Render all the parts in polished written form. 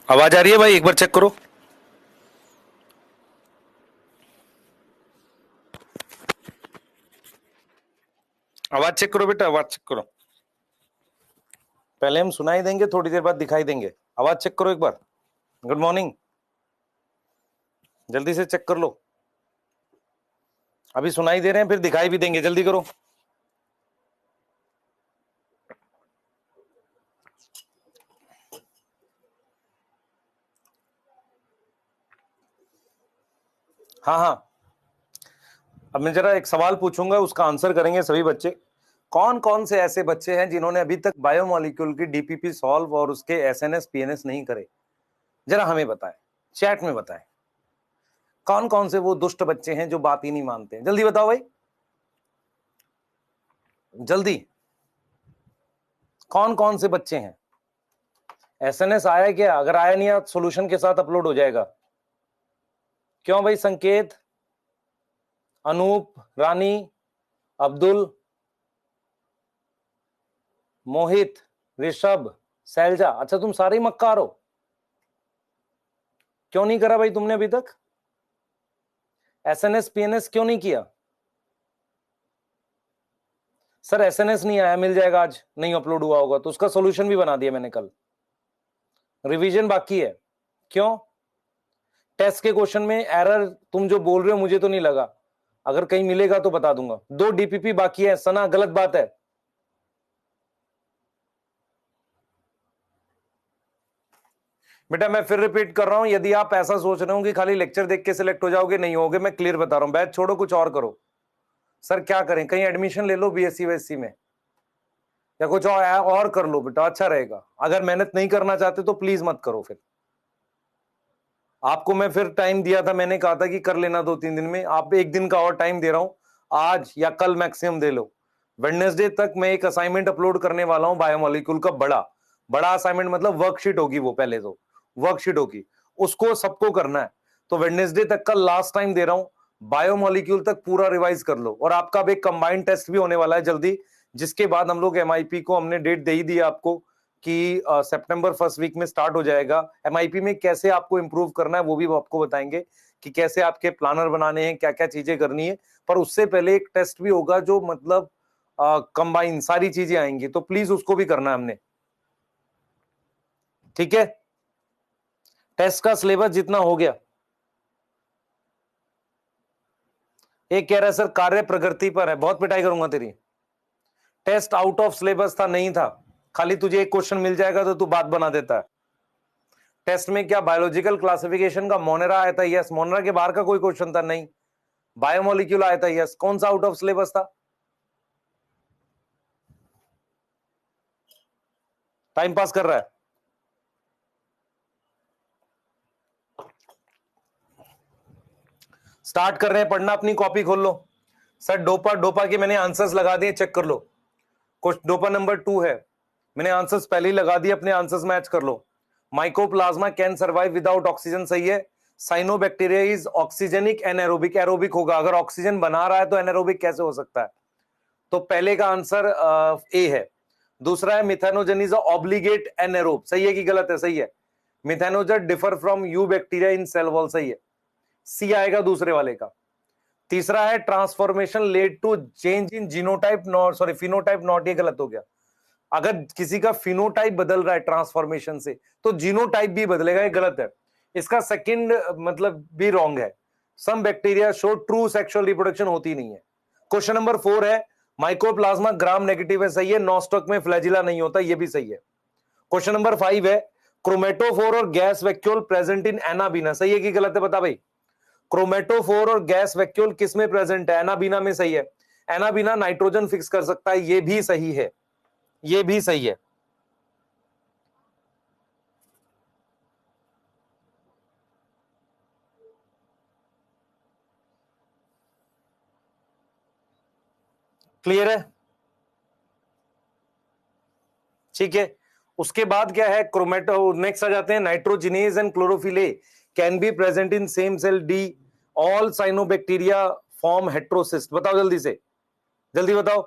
आवाज आ रही है भाई? एक बार चेक करो। आवाज चेक करो बेटा, आवाज चेक करो। पहले हम सुनाई देंगे, थोड़ी देर बाद दिखाई देंगे। आवाज चेक करो एक बार। गुड मॉर्निंग, जल्दी से चेक कर लो। अभी सुनाई दे रहे हैं, फिर दिखाई भी देंगे, जल्दी करो। हाँ हाँ, अब मैं जरा एक सवाल पूछूंगा, उसका आंसर करेंगे सभी बच्चे। कौन कौन से ऐसे बच्चे हैं जिन्होंने अभी तक बायोमोलिक्यूल की डीपीपी सॉल्व और उसके एसएनएस पीएनएस नहीं करे? जरा हमें बताएं, चैट में बताएं। कौन कौन से वो दुष्ट बच्चे हैं जो बात ही नहीं मानते? जल्दी बताओ भाई, जल्दी। कौन कौन से बच्चे हैं? एसएनएस आया क्या? अगर आया नहीं, सॉल्यूशन के साथ अपलोड हो जाएगा। क्यों भाई? संकेत, अनूप, रानी, अब्दुल, मोहित, ऋषभ, शैलजा। अच्छा, तुम सारे ही मक्कार हो। क्यों नहीं करा भाई तुमने अभी तक? एसएनएस पीएनएस क्यों नहीं किया? सर एसएनएस नहीं आया, मिल जाएगा आज, नहीं अपलोड हुआ होगा तो। उसका सॉल्यूशन भी बना दिया मैंने कल। रिवीजन बाकी है। क्यों? टेस्ट के क्वेश्चन में एरर तुम जो बोल रहे हो मुझे तो नहीं लगा, अगर कहीं मिलेगा तो बता दूंगा। 2 डीपीपी बाकी है। सना, गलत बात है। बेटा मैं फिर रिपीट कर रहा हूं, यदि आप ऐसा सोच रहे हो कि खाली लेक्चर देख के सिलेक्ट हो जाओगे, नहीं होगे। मैं क्लियर बता रहा हूं, बैच छोड़ो, कुछ और करो। सर क्या करें? कहीं एडमिशन ले लो बीएससी वेएससी में, या कुछ और कर लो बेटा, अच्छा रहेगा। अगर मेहनत नहीं करना चाहते तो प्लीज मत करो। फिर आपको मैं फिर टाइम दिया था, मैंने कहा था कि कर लेना 2-3 दिन में। आप एक दिन का और टाइम दे रहा हूं, आज या कल मैक्सिमम दे लो। वेडनेसडे तक मैं एक असाइनमेंट अपलोड करने वाला हूं बायोमोलिक्यूल का। बड़ा बड़ा असाइनमेंट, मतलब वर्कशीट होगी वो, पहले तो वर्कशीट होगी, उसको सबको करना है। तो वेडनेसडे तक का लास्ट टाइम दे रहा हूं, बायोमोलिक्यूल तक पूरा रिवाइज कर लो। और आपका अब एक कंबाइंड टेस्ट भी होने वाला है जल्दी, जिसके बाद हम लोग एमआईपी को, हमने डेट दे ही दी आपको कि सितंबर फर्स्ट वीक में स्टार्ट हो जाएगा। एमआईपी में कैसे आपको इंप्रूव करना है वो भी आपको बताएंगे, कि कैसे आपके प्लानर बनाने हैं, क्या क्या चीजें करनी है। पर उससे पहले एक टेस्ट भी होगा जो मतलब कंबाइन सारी चीजें आएंगी, तो प्लीज उसको भी करना है हमने। ठीक है, टेस्ट का सिलेबस जितना हो गया। एक कह रहा है सर कार्य प्रगति पर है, बहुत पिटाई करूंगा तेरी। टेस्ट आउट ऑफ सिलेबस था, नहीं था। खाली तुझे एक क्वेश्चन मिल जाएगा तो तू बात बना देता है। टेस्ट में क्या बायोलॉजिकल क्लासिफिकेशन का मोनेरा आया था? यस। मोनेरा के बाहर का कोई क्वेश्चन था? नहीं। बायोमोलिक्यूल आया था? यस। कौन सा आउट ऑफ सिलेबस था? टाइम पास कर रहा है। स्टार्ट कर रहे हैं पढ़ना, अपनी कॉपी खोल लो। सर डोपा, डोपा के मैंने आंसर्स लगा दिए, चेक कर लो। क्वेश्चन डोपा नंबर 2 है, मैंने आंसर्स पहले ही लगा दिए, अपने आंसर्स मैच कर लो। Mycoplasma can survive without oxygen, सही है। Cyanobacteria is oxygenic anaerobic, aerobic होगा। अगर ऑक्सीजन बना रहा है तो एनारोबिक कैसे हो सकता है? तो पहले का आंसर ए है। दूसरा है मिथेनोजन इज ऑब्लिगेट एनारोब, सही है कि गलत है? सही है। Methanogen differ from eubacteria in cell wall, सही है। सी आएगा दूसरे वाले का। तीसरा है transformation led to change in genotype not, sorry phenotype not, ये गलत हो गया। अगर किसी का फिनोटाइप बदल रहा है ट्रांसफॉर्मेशन से तो जीनोटाइप भी बदलेगा, ये गलत है। इसका सेकंड मतलब भी रॉन्ग है। Some bacteria show true sexual reproduction होती नहीं है। क्वेश्चन नंबर 4 है माइकोप्लाज्मा ग्राम नेगेटिव है, सही है। नॉस्टॉक में फ्लैजिला नहीं होता, ये भी सही है। क्वेश्चन नंबर 5 है क्रोमेटोफोर और gas vacuole present in anabaena, सही है कि गलत है? बता भाई। क्रोमेटोफोर और गैस वैक्यूल किस में प्रेजेंट है? एनाबीना में, सही है। एनाबीना नाइट्रोजन फिक्स कर सकता है, ये भी सही है, ये भी सही है। क्लियर है? ठीक है। उसके बाद क्या है? क्रोमेटो, नेक्स्ट आ जाते हैं nitrogenase and chlorophyll can be present in same cell D, all cyanobacteria form heterocyst. बताओ जल्दी से, जल्दी बताओ।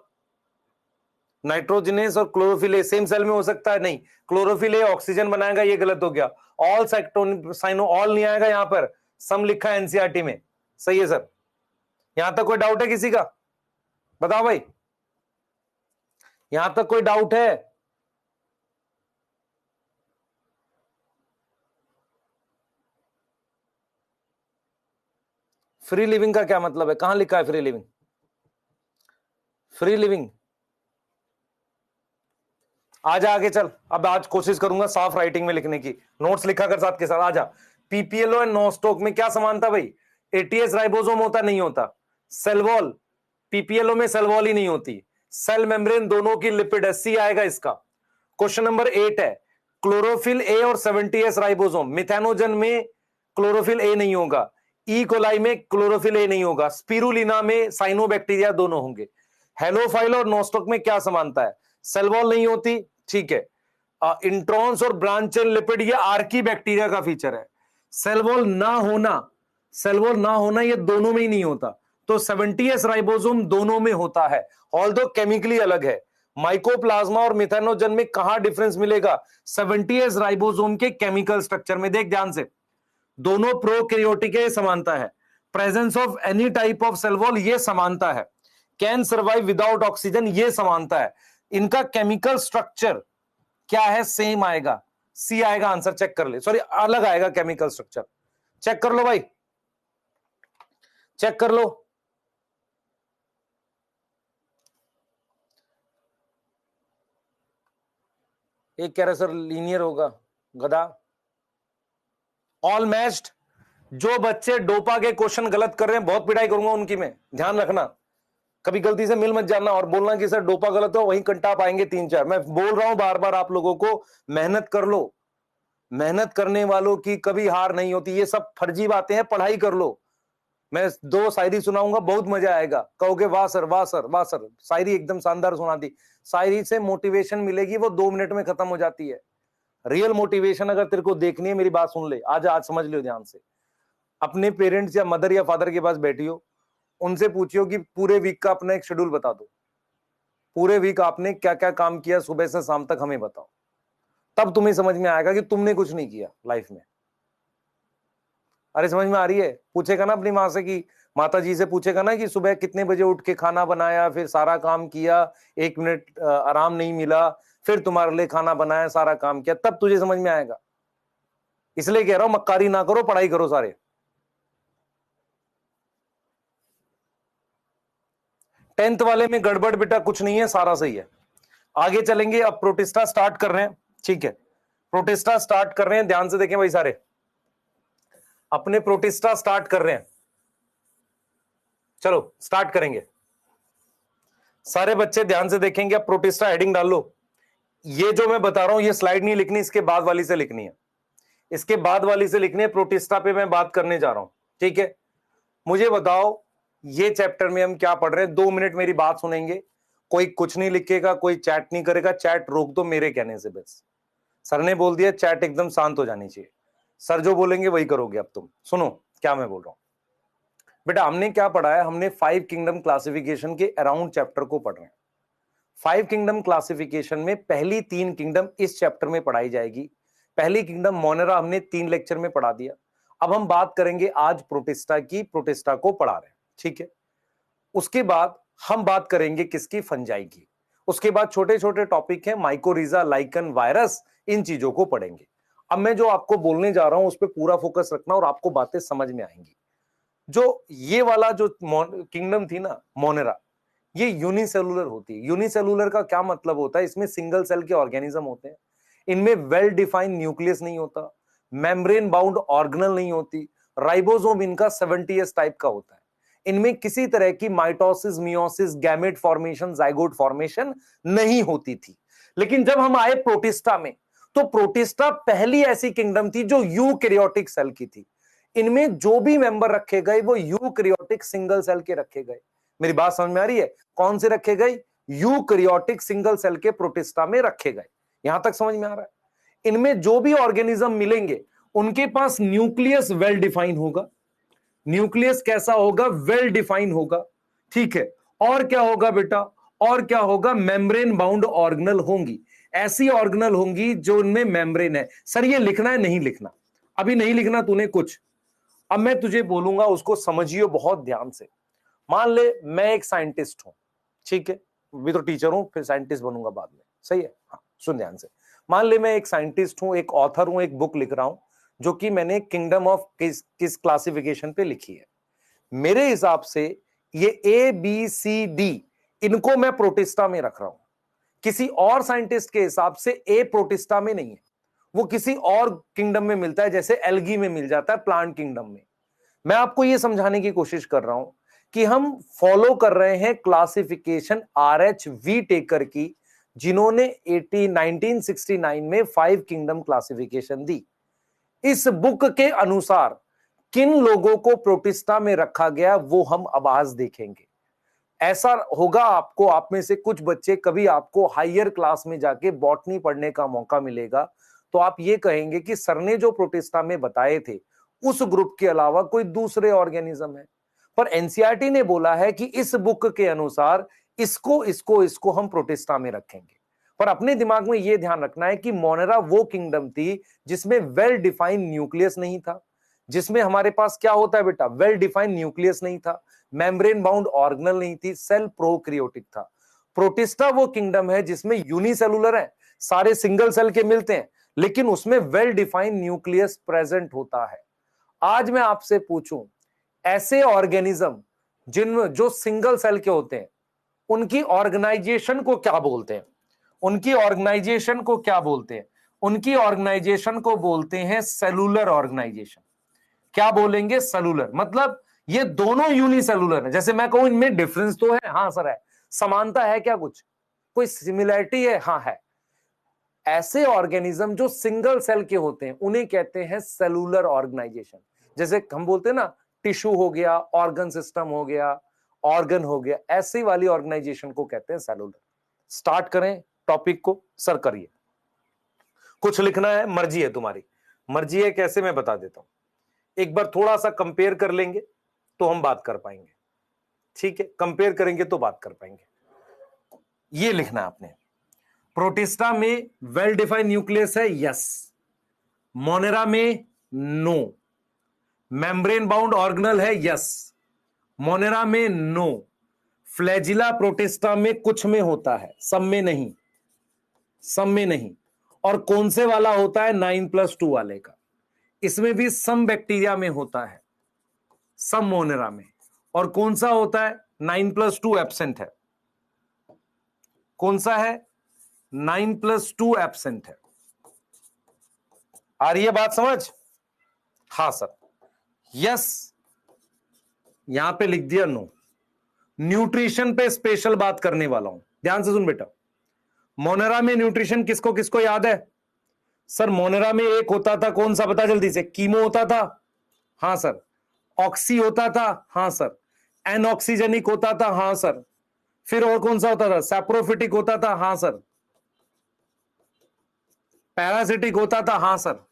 नाइट्रोजनेस और क्लोरोफिल ए सेम सेल में हो सकता है? नहीं, क्लोरोफिल ए ऑक्सीजन बनाएगा, ये गलत हो गया। ऑल साइनो ऑल नहीं आएगा यहां पर, सम लिखा है एनसीईआरटी में। सही है सर। यहां तक कोई डाउट है किसी का? बताओ भाई, यहां तक कोई डाउट है? फ्री लिविंग का क्या मतलब है? कहां लिखा है फ्री लिविंग? फ्री लिविंग आजा आगे चल। अब आज कोशिश करूंगा साफ राइटिंग में लिखने की, नोट्स लिखा कर साथ के साथ। आजा। पीपीएलओ एंड नॉस्टॉक में क्या समानता भाई? एटीएस राइबोसोम होता नहीं होता? सेल वॉल, पीपीएलओ में सेल वॉल ही नहीं होती, सेल मेम्ब्रेन दोनों की लिपिड है। सी आएगा इसका। क्वेश्चन नंबर 8 है, क्लोरोफिल ए और 70S राइबोसोम। मिथेनोजन में क्लोरोफिल ए नहीं होगा, ई कोलाई में क्लोरोफिल ए नहीं होगा, स्पिरुलिना में साइनोबैक्टीरिया दोनों होंगे। हेलोफाइल और नॉस्टॉक में क्या समानता है? सेल वॉल नहीं होती, ठीक है। इंट्रॉन्स और ब्रांचेन लिपिड, ये आर्की बैक्टीरिया का फीचर है। सेल वॉल ना होना, सेल वॉल ना होना ये दोनों में ही नहीं होता, तो 70S राइबोसोम दोनों में होता है, ऑल्दो केमिकली अलग है। माइकोप्लाज्मा और मिथेनोजन में कहां डिफरेंस मिलेगा? 70S राइबोसोम के केमिकल स्ट्रक्चर में। देख ध्यान से, दोनों प्रोकैरियोटिक है, समानता है। Presence of any type of cell wall, ये समानता है। कैन सर्वाइव विदाउट ऑक्सीजन, ये समानता है। इनका केमिकल स्ट्रक्चर क्या है? सेम आएगा। सी आएगा आंसर, चेक कर ले। सॉरी, अलग आएगा केमिकल स्ट्रक्चर। चेक कर लो भाई, चेक कर लो। एक कह रहा सर लीनियर होगा, गधा। All matched. जो बच्चे डोपा के क्वेश्चन गलत कर रहे हैं, बहुत पिटाई करूंगा उनकी मैं, ध्यान रखना। कभी गलती से मिल मत जाना और बोलना कि सर डोपा गलत हो, वहीं कंटा पाएंगे 3-4। मैं बोल रहा हूं बार बार आप लोगों को, मेहनत कर लो। मेहनत करने वालों की कभी हार नहीं होती। ये सब फर्जी बातें हैं, पढ़ाई कर लो। मैं 2 शायरी सुनाऊंगा, बहुत मजा आएगा, कहोगे वाह सर वाह सर वाह सर, शायरी एकदम शानदार सुना दी। शायरी से मोटिवेशन मिलेगी, वो 2 मिनट में खत्म हो जाती है। रियल मोटिवेशन अगर तेरे को देखनी है, मेरी बात सुन ले, आज समझ लियो ध्यान से। अपने पेरेंट्स या मदर या फादर के पास बैठियो, उनसे पूछियो कि पूरे वीक का अपना एक शेड्यूल बता दो, पूरे वीक आपने क्या क्या काम किया सुबह से शाम तक, हमें बताओ। तब तुम्हें समझ में आएगा कि तुमने कुछ नहीं किया लाइफ में। अरे समझ में आ रही है? पूछेगा ना अपनी माँ से, कि माता जी से पूछेगा ना कि सुबह कितने बजे उठ के खाना बनाया, फिर सारा काम किया, 1 मिनट आराम नहीं मिला, फिर तुम्हारे लिए खाना बनाया, सारा काम किया, तब तुझे समझ में आएगा। इसलिए कह रहा हूं मक्कारी ना करो, पढ़ाई करो सारे। 10th वाले में गड़बड़ बेटा कुछ नहीं है, सारा सही है। आगे चलेंगे, अब प्रोटिस्टा स्टार्ट कर रहे हैं, ठीक है। प्रोटिस्टा स्टार्ट कर रहे हैं, ध्यान से देखें भाई सारे, अपने प्रोटिस्टा स्टार्ट कर रहे हैं। चलो स्टार्ट करेंगे, सारे बच्चे ध्यान से देखेंगे। अब प्रोटिस्टा हेडिंग डाल लो। ये जो मैं बता रहा हूं ये स्लाइड नहीं लिखनी, इसके बाद वाली से लिखनी है, इसके बाद वाली से लिखनी है। प्रोटिस्टा पे मैं बात करने जा रहा हूं, ठीक है। मुझे बताओ ये चैप्टर में हम क्या पढ़ रहे हैं? 2 मिनट मेरी बात सुनेंगे, कोई कुछ नहीं लिखेगा, कोई चैट नहीं करेगा। चैट रोक दो मेरे कहने से बस। सर ने बोल दिया चैट एकदम शांत हो जानी चाहिए, सर जो बोलेंगे वही करोगे। अब तुम सुनो क्या मैं बोल रहा हूं। बेटा हमने क्या पढ़ा है? हमने 5 किंगडम क्लासिफिकेशन के अराउंड चैप्टर को पढ़ रहे हैं। 5 किंगडम क्लासिफिकेशन में पहली 3 किंगडम इस चैप्टर में पढ़ाई जाएगी। पहली किंगडम मोनेरा हमने 3 लेक्चर में पढ़ा दिया। अब हम बात करेंगे आज प्रोटिस्टा की, प्रोटिस्टा को पढ़ा रहे हैं, ठीक है। उसके बाद हम बात करेंगे किसकी? फंजाई की। उसके बाद छोटे छोटे टॉपिक हैं, माइकोरिजा, लाइकन, वायरस, इन चीजों को पढ़ेंगे। अब मैं जो आपको बोलने जा रहा हूं उस पर पूरा फोकस रखना और आपको बातें समझ में आएंगी। जो ये वाला जो किंगडम थी ना मोनेरा, ये यूनिसेलुलर होती है। यूनिसेलुलर का क्या मतलब होता है? इसमें सिंगल सेल के ऑर्गेनिज्म होते हैं, इनमें वेल डिफाइंड न्यूक्लियस नहीं होता, मेम्ब्रेन बाउंड ऑर्गेनल नहीं होती, राइबोसोम इनका 70S टाइप का होता है। इनमें किसी तरह की mitosis, meiosis, gamete formation, zygote formation नहीं होती थी। लेकिन जब हम आए प्रोटिस्टा में, तो प्रोटिस्टा पहली ऐसी किंगडम थी जो यूकैरियोटिक सेल की थी। इनमें जो भी मेंबर रखे गए वो यूकैरियोटिक सिंगल सेल के रखे गए। मेरी बात समझ में आ रही है? कौन से रखे गए? यूकैरियोटिक सिंगल सेल के प्रोटिस्टा में रखे गए। यहां तक समझ में आ रहा है? इनमें जो भी ऑर्गेनिज्म मिलेंगे उनके पास न्यूक्लियस वेल डिफाइन होगा। न्यूक्लियस कैसा होगा? वेल डिफाइन होगा, ठीक है। और क्या होगा बेटा? और क्या होगा, मेम्ब्रेन बाउंड ऑर्गेनल होंगी। ऐसी ऑर्गेनल होंगी जो उनमें मेम्ब्रेन है। सर ये लिखना है, नहीं लिखना, अभी नहीं लिखना तूने कुछ, अब मैं तुझे बोलूंगा उसको समझियो बहुत ध्यान से। मान ले मैं एक साइंटिस्ट हूं, ठीक है, भी तो टीचर हूं, फिर साइंटिस्ट बनूंगा बाद में, सही है, हाँ सुन ध्यान से। मान ले मैं एक साइंटिस्ट हूं, एक ऑथर हूं, एक बुक लिख रहा हूं जो कि मैंने किंगडम ऑफ किस क्लासिफिकेशन पे लिखी है। मेरे हिसाब से ये ए बी सी डी, इनको मैं प्रोटिस्टा में रख रहा हूं। किसी और साइंटिस्ट के हिसाब से ए प्रोटिस्टा में नहीं है, वो किसी और किंगडम में मिलता है, जैसे एल्गी में मिल जाता है, प्लांट किंगडम में। मैं आपको यह समझाने की कोशिश कर रहा हूं कि हम फॉलो कर रहे हैं क्लासिफिकेशन RHV टेकर की, जिन्होंने 1969 में 5 किंगडम क्लासिफिकेशन दी। इस बुक के अनुसार किन लोगों को प्रोटिस्टा में रखा गया वो हम अब आज देखेंगे। ऐसा होगा आपको, आप में से कुछ बच्चे, कभी आपको हायर क्लास में जाके बॉटनी पढ़ने का मौका मिलेगा तो आप ये कहेंगे कि सर ने जो प्रोटिस्टा में बताए थे उस ग्रुप के अलावा कोई दूसरे ऑर्गेनिज्म है। पर एनसीईआरटी ने बोला है कि इस बुक के अनुसार इसको इसको इसको हम प्रोटिस्टा में रखेंगे। पर अपने दिमाग में यह ध्यान रखना है कि मोनेरा वो किंगडम थी जिसमें वेल डिफाइंड न्यूक्लियस नहीं था। जिसमें हमारे पास क्या होता है बेटा, वेल डिफाइंड न्यूक्लियस नहीं था, मेम्ब्रेन बाउंड ऑर्गेनल नहीं थी, सेल प्रोकैरियोटिक था। प्रोटिस्टा वो किंगडम है जिसमें यूनिसेलुलर है, सारे सिंगल सेल के मिलते हैं, लेकिन उसमें वेल डिफाइंड न्यूक्लियस प्रेजेंट होता है। आज मैं आपसे पूछूं, ऐसे ऑर्गेनिज्म जिनमें जो सिंगल सेल के होते हैं, उनकी ऑर्गेनाइजेशन को क्या बोलते हैं? उनकी ऑर्गेनाइजेशन को क्या बोलते हैं? उनकी ऑर्गेनाइजेशन को बोलते हैं सेलुलर ऑर्गेनाइजेशन। क्या बोलेंगे? सेलुलर। मतलब ये दोनों यूनिसेलुलर है। जैसे मैं कहूं इनमें डिफरेंस तो है, हाँ सर है। समानता है क्या कुछ? कोई सिमिलैरिटी है? हाँ है। ऐसे ऑर्गेनिज्म जो सिंगल सेल के होते हैं उन्हें कहते हैं सेलुलर ऑर्गेनाइजेशन। जैसे हम बोलते हैं ना, टिश्यू हो गया, ऑर्गन सिस्टम हो गया, ऑर्गन हो गया, ऐसी वाली ऑर्गेनाइजेशन को कहते हैं सेलुलर। स्टार्ट करें टॉपिक को, सर करिए। कुछ लिखना है, मर्जी है तुम्हारी, मर्जी है कैसे, मैं बता देता हूं। एक बार थोड़ा सा कंपेयर कर लेंगे तो हम बात कर पाएंगे, ठीक है, कंपेयर करेंगे तो बात कर पाएंगे। ये लिखना है आपने, प्रोटिस्टा में वेल डिफाइंड न्यूक्लियस है, यस। मोनेरा में नो। मेम्ब्रेन बाउंड ऑर्गेनल है, यस। मोनेरा में नो। फ्लैजिला प्रोटिस्टा में कुछ में होता है, सब में नहीं, सब में नहीं। और कौन से वाला होता है? 9+2 वाले का। इसमें भी सम बैक्टीरिया में होता है, सम मोनेरा में। और कौन सा होता है? 9+2 एब्सेंट है। कौन सा है? 9+2 एब्सेंट है। आ रही है बात समझ? हाँ सर, यस। यहां पे लिख दिया नो। न्यूट्रिशन पे स्पेशल बात करने वाला हूं, ध्यान से सुन बेटा। मोनेरा में न्यूट्रिशन किसको किसको याद है? सर मोनेरा में एक होता था, कौन सा बता जल्दी से? कीमो होता था, हाँ सर। ऑक्सी होता था, हाँ सर। एनऑक्सीजेनिक होता था, हाँ सर। फिर और कौन सा होता था? सैप्रोफिटिक होता था, हाँ सर। पैरासिटिक होता था, हाँ सर।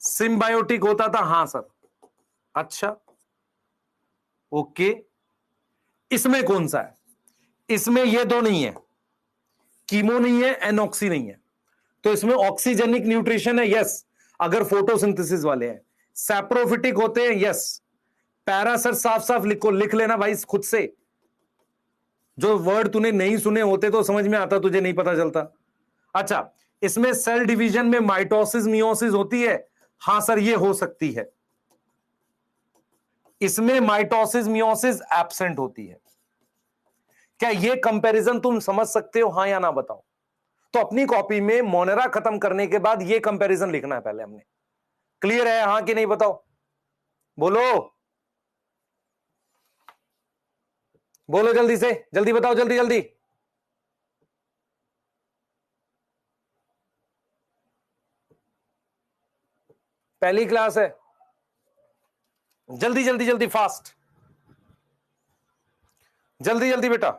सिम्बायोटिक होता था, हाँ सर। अच्छा, ओके। इसमें कौन सा है? इसमें ये दो नहीं है, कीमो नहीं है, एनऑक्सी नहीं है। तो इसमें ऑक्सीजेनिक न्यूट्रिशन है, यस, अगर फोटोसिंथेसिस वाले हैं। सैप्रोफिटिक होते हैं, यस। पैरा सर साफ साफ लिखो, लिख लेना भाई खुद से। जो वर्ड तूने नहीं सुने होते तो समझ में आता, तुझे नहीं पता चलता। अच्छा, इसमें सेल डिवीजन में माइटोसिस मियोसिस होती है, हां सर ये हो सकती है। इसमें माइटोसिस मियोसिस एब्सेंट होती है। क्या ये कंपैरिजन तुम समझ सकते हो, हाँ या ना बताओ? तो अपनी कॉपी में मोनेरा खत्म करने के बाद ये कंपैरिजन लिखना है पहले हमने। क्लियर है, हाँ कि नहीं बताओ? बोलो, बोलो जल्दी से, जल्दी बताओ, जल्दी जल्दी। पहली क्लास है, जल्दी जल्दी जल्दी, फास्ट, जल्दी जल्दी बेटा।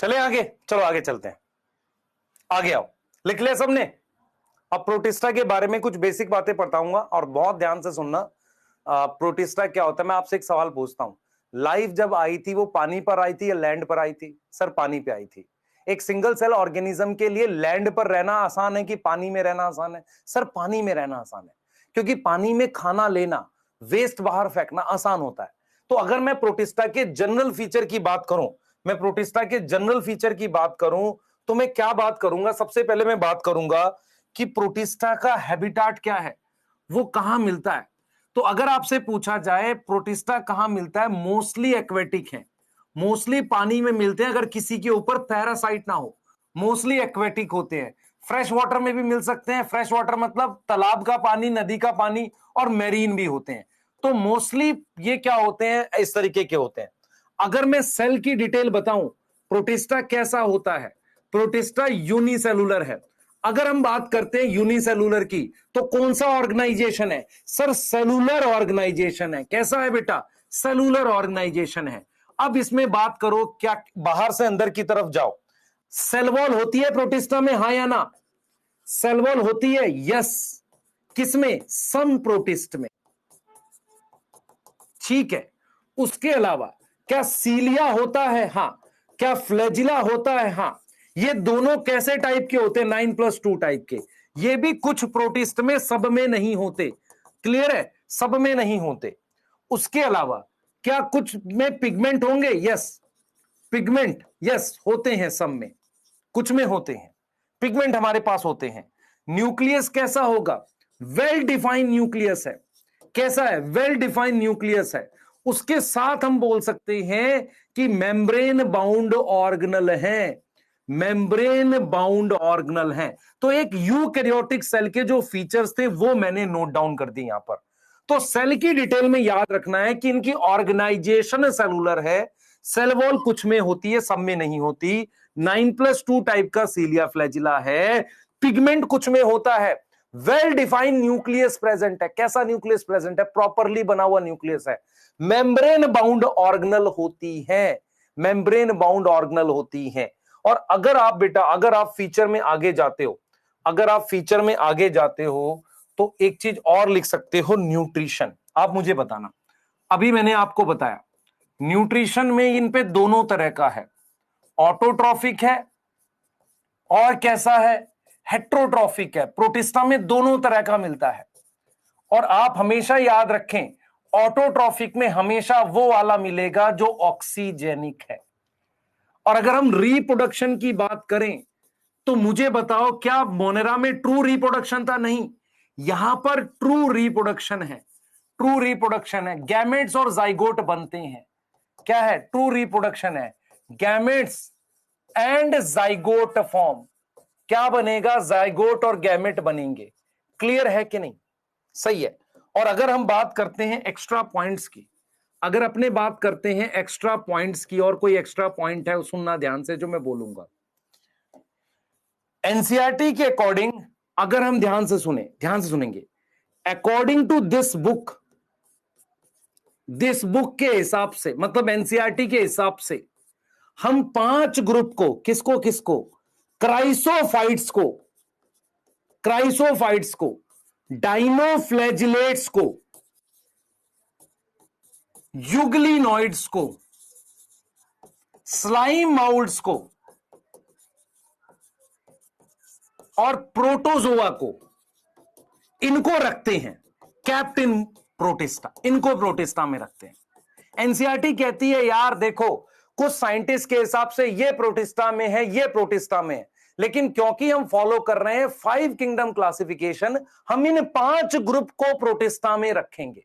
चले आगे, चलो आगे चलते हैं, आगे आओ, लिख लिया सबने। अब प्रोटिस्टा के बारे में कुछ बेसिक बातें बताऊंगा और बहुत ध्यान से सुनना। प्रोटिस्टा क्या होता है, मैं आपसे एक सवाल पूछता हूं, लाइफ जब आई थी वो पानी पर आई थी या लैंड पर आई थी? सर पानी पे आई थी। एक सिंगल सेल ऑर्गेनिज्म के लिए लैंड पर रहना आसान है कि पानी में रहना आसान है? सर पानी में रहना आसान है, क्योंकि पानी में खाना लेना, वेस्ट बाहर फेंकना आसान होता है। तो अगर मैं प्रोटिस्टा के जनरल फीचर की बात करूं, मैं प्रोटिस्टा के जनरल फीचर की बात करूं, तो मैं क्या बात करूंगा? सबसे पहले मैं बात करूंगा कि प्रोटिस्टा का हैबिटाट क्या है, वो कहां मिलता है। तो अगर आपसे पूछा जाए प्रोटिस्टा कहां मिलता है, मोस्टली एक्वेटिक है, मोस्टली पानी में मिलते हैं अगर किसी के ऊपर पैरासाइट ना हो, मोस्टली एक्वेटिक होते हैं। फ्रेश वाटर में भी मिल सकते हैं, फ्रेश वाटर मतलब तालाब का पानी, नदी का पानी, और मेरीन भी होते हैं। तो मोस्टली ये क्या होते हैं, इस तरीके के होते हैं। अगर मैं सेल की डिटेल बताऊं, प्रोटिस्टा कैसा होता है, प्रोटिस्टा यूनिसेलुलर है। अगर हम बात करते हैं यूनिसेलुलर की, तो कौन सा ऑर्गेनाइजेशन है? सर सेलुलर ऑर्गेनाइजेशन है। कैसा है बेटा? सेलुलर ऑर्गेनाइजेशन है। अब इसमें बात करो, क्या बाहर से अंदर की तरफ जाओ, सेल वॉल होती है प्रोटिस्टा में, हां या ना? सेल वॉल होती है, यस। किसमें? सम प्रोटिस्ट में, ठीक है। उसके अलावा क्या सीलिया होता है? हां। क्या फ्लैजिला होता है? हां। ये दोनों कैसे टाइप के होते हैं? 9+2 टाइप के। ये भी कुछ प्रोटिस्ट में, सब में नहीं होते। क्लियर है? सब में नहीं होते। उसके अलावा क्या कुछ में पिगमेंट होंगे? यस। पिगमेंट यस होते हैं, सब में, कुछ में होते हैं पिगमेंट, हमारे पास होते हैं। न्यूक्लियस कैसा होगा? वेल डिफाइंड न्यूक्लियस है। कैसा है? वेल डिफाइंड न्यूक्लियस है। उसके साथ हम बोल सकते हैं कि मेम्ब्रेन बाउंड ऑर्गेनल है, मेम्ब्रेन बाउंड ऑर्गेनल है। तो एक यूकैरियोटिक सेल के जो फीचर्स थे वो मैंने नोट डाउन कर दी यहां पर। तो सेल की डिटेल में याद रखना है कि इनकी ऑर्गेनाइजेशन सेलुलर है, सेल वॉल कुछ में होती है, सब में नहीं होती। 9+2 टाइप का सीलिया फ्लैजिला है। पिगमेंट कुछ में होता है। वेल डिफाइंड न्यूक्लियस प्रेजेंट है। कैसा न्यूक्लियस प्रेजेंट है? प्रॉपरली बना हुआ न्यूक्लियस है। मेम्ब्रेन बाउंड ऑर्गेनल होती है, मेम्ब्रेन बाउंड ऑर्गेनल होती है। और अगर आप बेटा, अगर आप फीचर में आगे जाते हो, अगर आप फीचर में आगे जाते हो तो एक चीज और लिख सकते हो, न्यूट्रिशन। आप मुझे बताना, अभी मैंने आपको बताया न्यूट्रिशन में इन पे दोनों तरह का है, ऑटोट्रॉफिक है और कैसा है, हेट्रोट्रॉफिक है। प्रोटिस्टा में दोनों तरह का मिलता है। और आप हमेशा याद रखें, ऑटोट्रॉफिक में हमेशा वो वाला मिलेगा जो ऑक्सीजेनिक है। और अगर हम रिप्रोडक्शन की बात करें तो मुझे बताओ, क्या मोनेरा में ट्रू रिप्रोडक्शन था? नहीं, यहां पर ट्रू रिप्रोडक्शन है, ट्रू रिप्रोडक्शन है। गैमेट्स और जाइगोट बनते हैं। क्या है? ट्रू रिप्रोडक्शन है। गैमेट्स एंड जाइगोट फॉर्म, क्या बनेगा? जाइगोट और गैमेट बनेंगे। क्लियर है कि नहीं? सही है। और अगर हम बात करते हैं एक्स्ट्रा पॉइंट्स की, अगर अपने बात करते हैं एक्स्ट्रा पॉइंट्स की, और कोई एक्स्ट्रा पॉइंट है सुनना ध्यान से जो मैं बोलूंगा। एनसीईआरटी के अकॉर्डिंग, अगर हम ध्यान से सुने, ध्यान से सुनेंगे, according to this book, this book के हिसाब से, मतलब एनसीईआरटी के हिसाब से, हम 5 ग्रुप को, किसको किसको, क्राइसोफाइट्स को, क्राइसोफाइट्स को, डाइनोफ्लैजिलेट्स को, यूग्लिनॉइड्स को, स्लाइम माउल्ड्स को और प्रोटोजोआ को, इनको रखते हैं कैप्टन प्रोटिस्टा, इनको प्रोटिस्टा में रखते हैं। एनसीईआरटी कहती है यार देखो, कुछ साइंटिस्ट के हिसाब से ये प्रोटिस्टा में है, ये प्रोटिस्टा में है, लेकिन क्योंकि हम फॉलो कर रहे हैं 5 किंगडम क्लासिफिकेशन, हम इन 5 ग्रुप को प्रोटिस्टा में रखेंगे।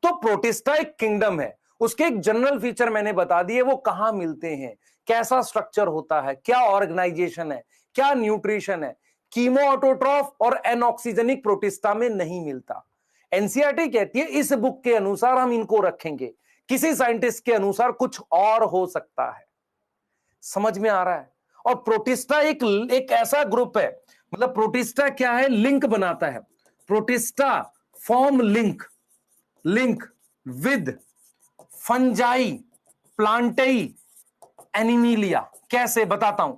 तो प्रोटिस्टा एक किंगडम है, उसके एक जनरल फीचर मैंने बता दिए, वो कहां मिलते हैं, कैसा स्ट्रक्चर होता है, क्या ऑर्गेनाइजेशन है, क्या न्यूट्रिशन है। कीमो ऑटोट्रॉफ और एनऑक्सीजनिक प्रोटिस्टा में नहीं मिलता। एनसीईआरटी कहती है इस बुक के अनुसार हम इनको रखेंगे, किसी साइंटिस्ट के अनुसार कुछ और हो सकता है। समझ में आ रहा है? और प्रोटिस्टा एक ऐसा ग्रुप है, मतलब प्रोटिस्टा क्या है, लिंक बनाता है। Protista form link with fungi, plantae, animalia. कैसे बताता हूं।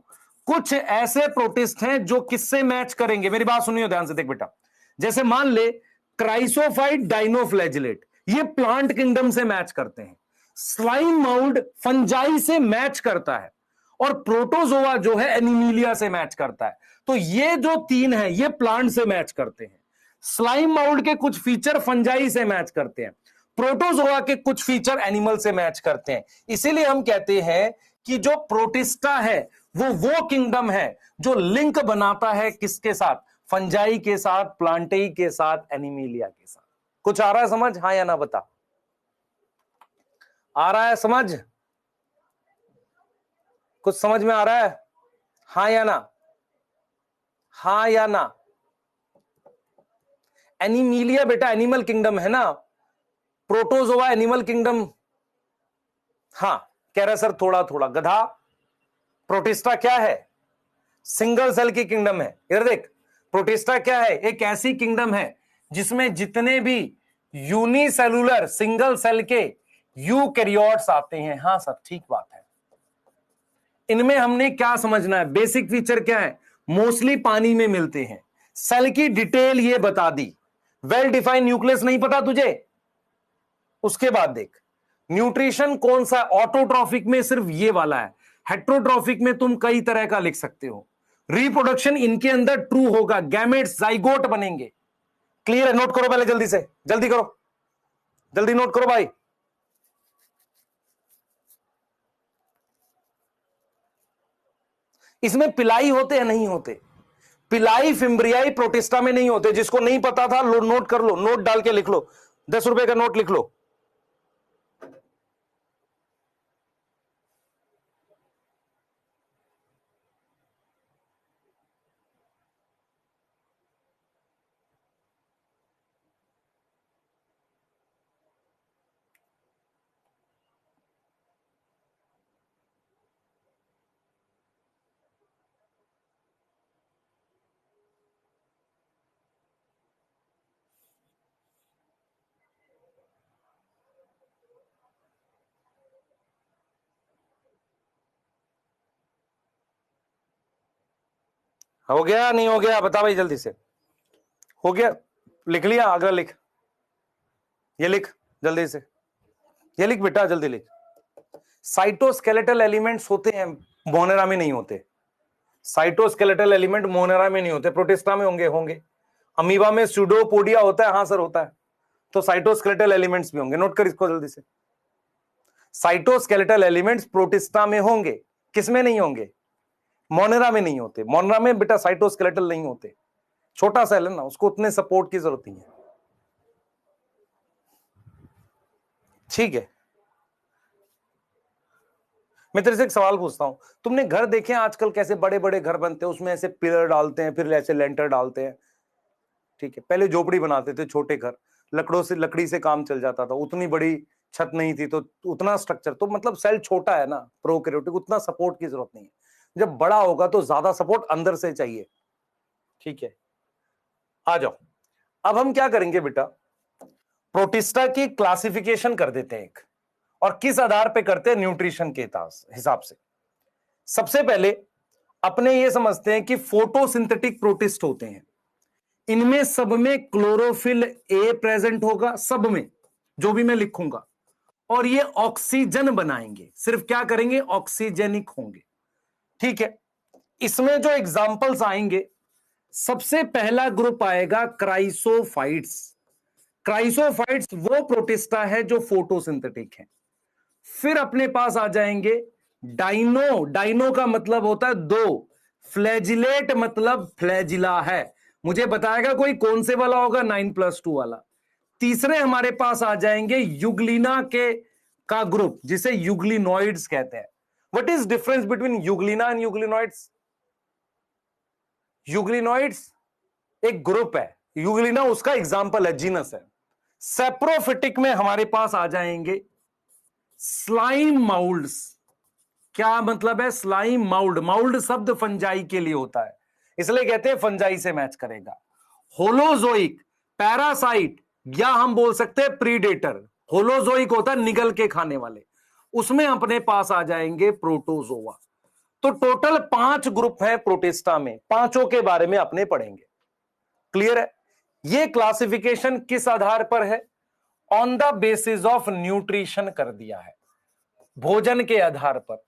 कुछ ऐसे प्रोटिस्ट हैं जो किससे मैच करेंगे, मेरी बात सुनियो ध्यान से, देख बेटा, जैसे मान ले क्राइसोफाइट डाइनोफ्लैजिलेट, ये प्लांट किंगडम से मैच करते हैं, स्लाइम माउल्ड फंजाई से मैच करता है, और प्रोटोजोआ जो है एनिमिलिया से मैच करता है। तो ये जो तीन है ये प्लांट से मैच करते हैं। स्लाइम माउल्ड के कुछ फीचर फंजाई से मैच करते हैं, प्रोटोजोआ के कुछ फीचर एनिमल से मैच करते हैं। इसीलिए हम कहते हैं कि जो प्रोटिस्टा है वो किंगडम है जो लिंक बनाता है किसके साथ, फंजाई के साथ, प्लांटेई के साथ, एनिमिलिया के साथ। कुछ आ रहा है समझ, हाँ या ना बता, आ रहा है समझ, कुछ समझ में आ रहा है, हाँ या ना, हाँ या ना। एनिमिलिया बेटा एनिमल किंगडम है ना, प्रोटोजोआ एनिमल किंगडम, हाँ कह रहा सर थोड़ा थोड़ा गधा। प्रोटिस्टा क्या है, सिंगल सेल की किंगडम है। इधर देख, प्रोटिस्टा क्या है, एक ऐसी किंगडम है जिसमें जितने भी यूनिसेलुलर सिंगल सेल के यूकैरियोट्स आते हैं। हाँ सर ठीक बात है। इनमें हमने क्या समझना है, बेसिक फीचर क्या है, मोस्टली पानी में मिलते हैं। सेल की डिटेल ये बता दी, वेल डिफाइंड न्यूक्लियस नहीं पता तुझे, उसके बाद देख न्यूट्रिशन कौन सा, ऑटोट्रॉफिक में सिर्फ ये वाला है, हेट्रोट्रॉफिक में तुम कई तरह का लिख सकते हो। रिप्रोडक्शन इनके अंदर ट्रू होगा, गैमेट्स जाइगोट बनेंगे। क्लियर है, नोट करो पहले जल्दी से, जल्दी करो, जल्दी नोट करो भाई। इसमें पिलाई होते हैं नहीं होते, पिलाई फिम्ब्रियाई प्रोटिस्टा में नहीं होते। जिसको नहीं पता था लो नोट कर लो, नोट डाल के लिख लो, 10 रुपए का नोट लिख लो। हो गया नहीं हो गया बता भाई जल्दी से, हो गया, लिख लिया, अगला लिख, ये लिख जल्दी से, ये लिख बेटा जल्दी लिख। साइटोस्केलेटल एलिमेंट्स होते हैं, मोनेरा में नहीं होते। साइटोस्केलेटल एलिमेंट मोनेरा में नहीं होते, प्रोटिस्टा में होंगे, होंगे। अमीबा में स्यूडोपोडिया होता है, हाँ सर होता है, तो साइटोस्केलेटल एलिमेंट्स भी होंगे। नोट कर इसको जल्दी से, साइटोस्केलेटल एलिमेंट्स प्रोटिस्टा में होंगे, किसमें नहीं होंगे, मोनेरा में नहीं होते। मोनेरा में बेटा साइटोस्केलेटल नहीं होते, छोटा सेल है ना, उसको उतने सपोर्ट की जरूरत नहीं है। ठीक है, मैं तेरे से एक सवाल पूछता हूं, तुमने घर देखे हैं आजकल कैसे बड़े बड़े घर बनते हैं, उसमें ऐसे पिलर डालते हैं, फिर ऐसे लेंटर डालते हैं। ठीक है, पहले झोपड़ी बनाते थे, छोटे घर, लकड़ी से काम चल जाता था, उतनी बड़ी छत नहीं थी, तो उतना स्ट्रक्चर, तो मतलब सेल छोटा है ना, प्रोकैरियोटिक, उतना सपोर्ट की जरूरत नहीं है। जब बड़ा होगा तो ज्यादा सपोर्ट अंदर से चाहिए। ठीक है, आ जाओ, अब हम क्या करेंगे बेटा, प्रोटिस्टा की क्लासिफिकेशन कर देते हैं एक, और किस आधार पे करते हैं, न्यूट्रिशन के हिसाब से। सबसे पहले अपने ये समझते हैं कि फोटोसिंथेटिक प्रोटिस्ट होते हैं, इनमें सब में क्लोरोफिल ए प्रेजेंट होगा, सब में जो भी मैं लिखूंगा, और ये ऑक्सीजन बनाएंगे, सिर्फ क्या करेंगे, ऑक्सीजेनिक होंगे। ठीक है, इसमें जो एग्जाम्पल्स आएंगे, सबसे पहला ग्रुप आएगा क्राइसोफाइट्स। क्राइसोफाइट्स वो प्रोटिस्टा है जो फोटोसिंथेटिक है। फिर अपने पास आ जाएंगे डाइनो, डाइनो का मतलब होता है दो, फ्लैजिलेट मतलब फ्लैजिला है, मुझे बताएगा कोई कौन से वाला होगा, 9+2 वाला। तीसरे हमारे पास आ जाएंगे युग्लिना के का ग्रुप, जिसे युग्लिनॉइड्स कहते हैं। What is difference between euglena and euglenoids? Euglenoids एक ग्रुप है, युग्लिना उसका एग्जाम्पल है, जीनस है। सेप्रोफिटिक में हमारे पास आ जाएंगे स्लाइम माउल्ड्स। क्या मतलब है स्लाइम माउल्ड? माउल्ड शब्द फंजाई के लिए होता है, इसलिए कहते हैं फंजाई से मैच करेगा। होलोजोइक, पैरासाइट, या हम बोल सकते हैं प्रीडेटर। होलोजोइक होता है निगल के खाने वाले, उसमें अपने पास आ जाएंगे प्रोटोजोआ। तो टोटल 5 ग्रुप हैं प्रोटिस्टा में, पांचों के बारे में अपने पढ़ेंगे। क्लियर है? ये क्लासिफिकेशन किस आधार पर है? On the basis of nutrition कर दिया है, भोजन के आधार पर।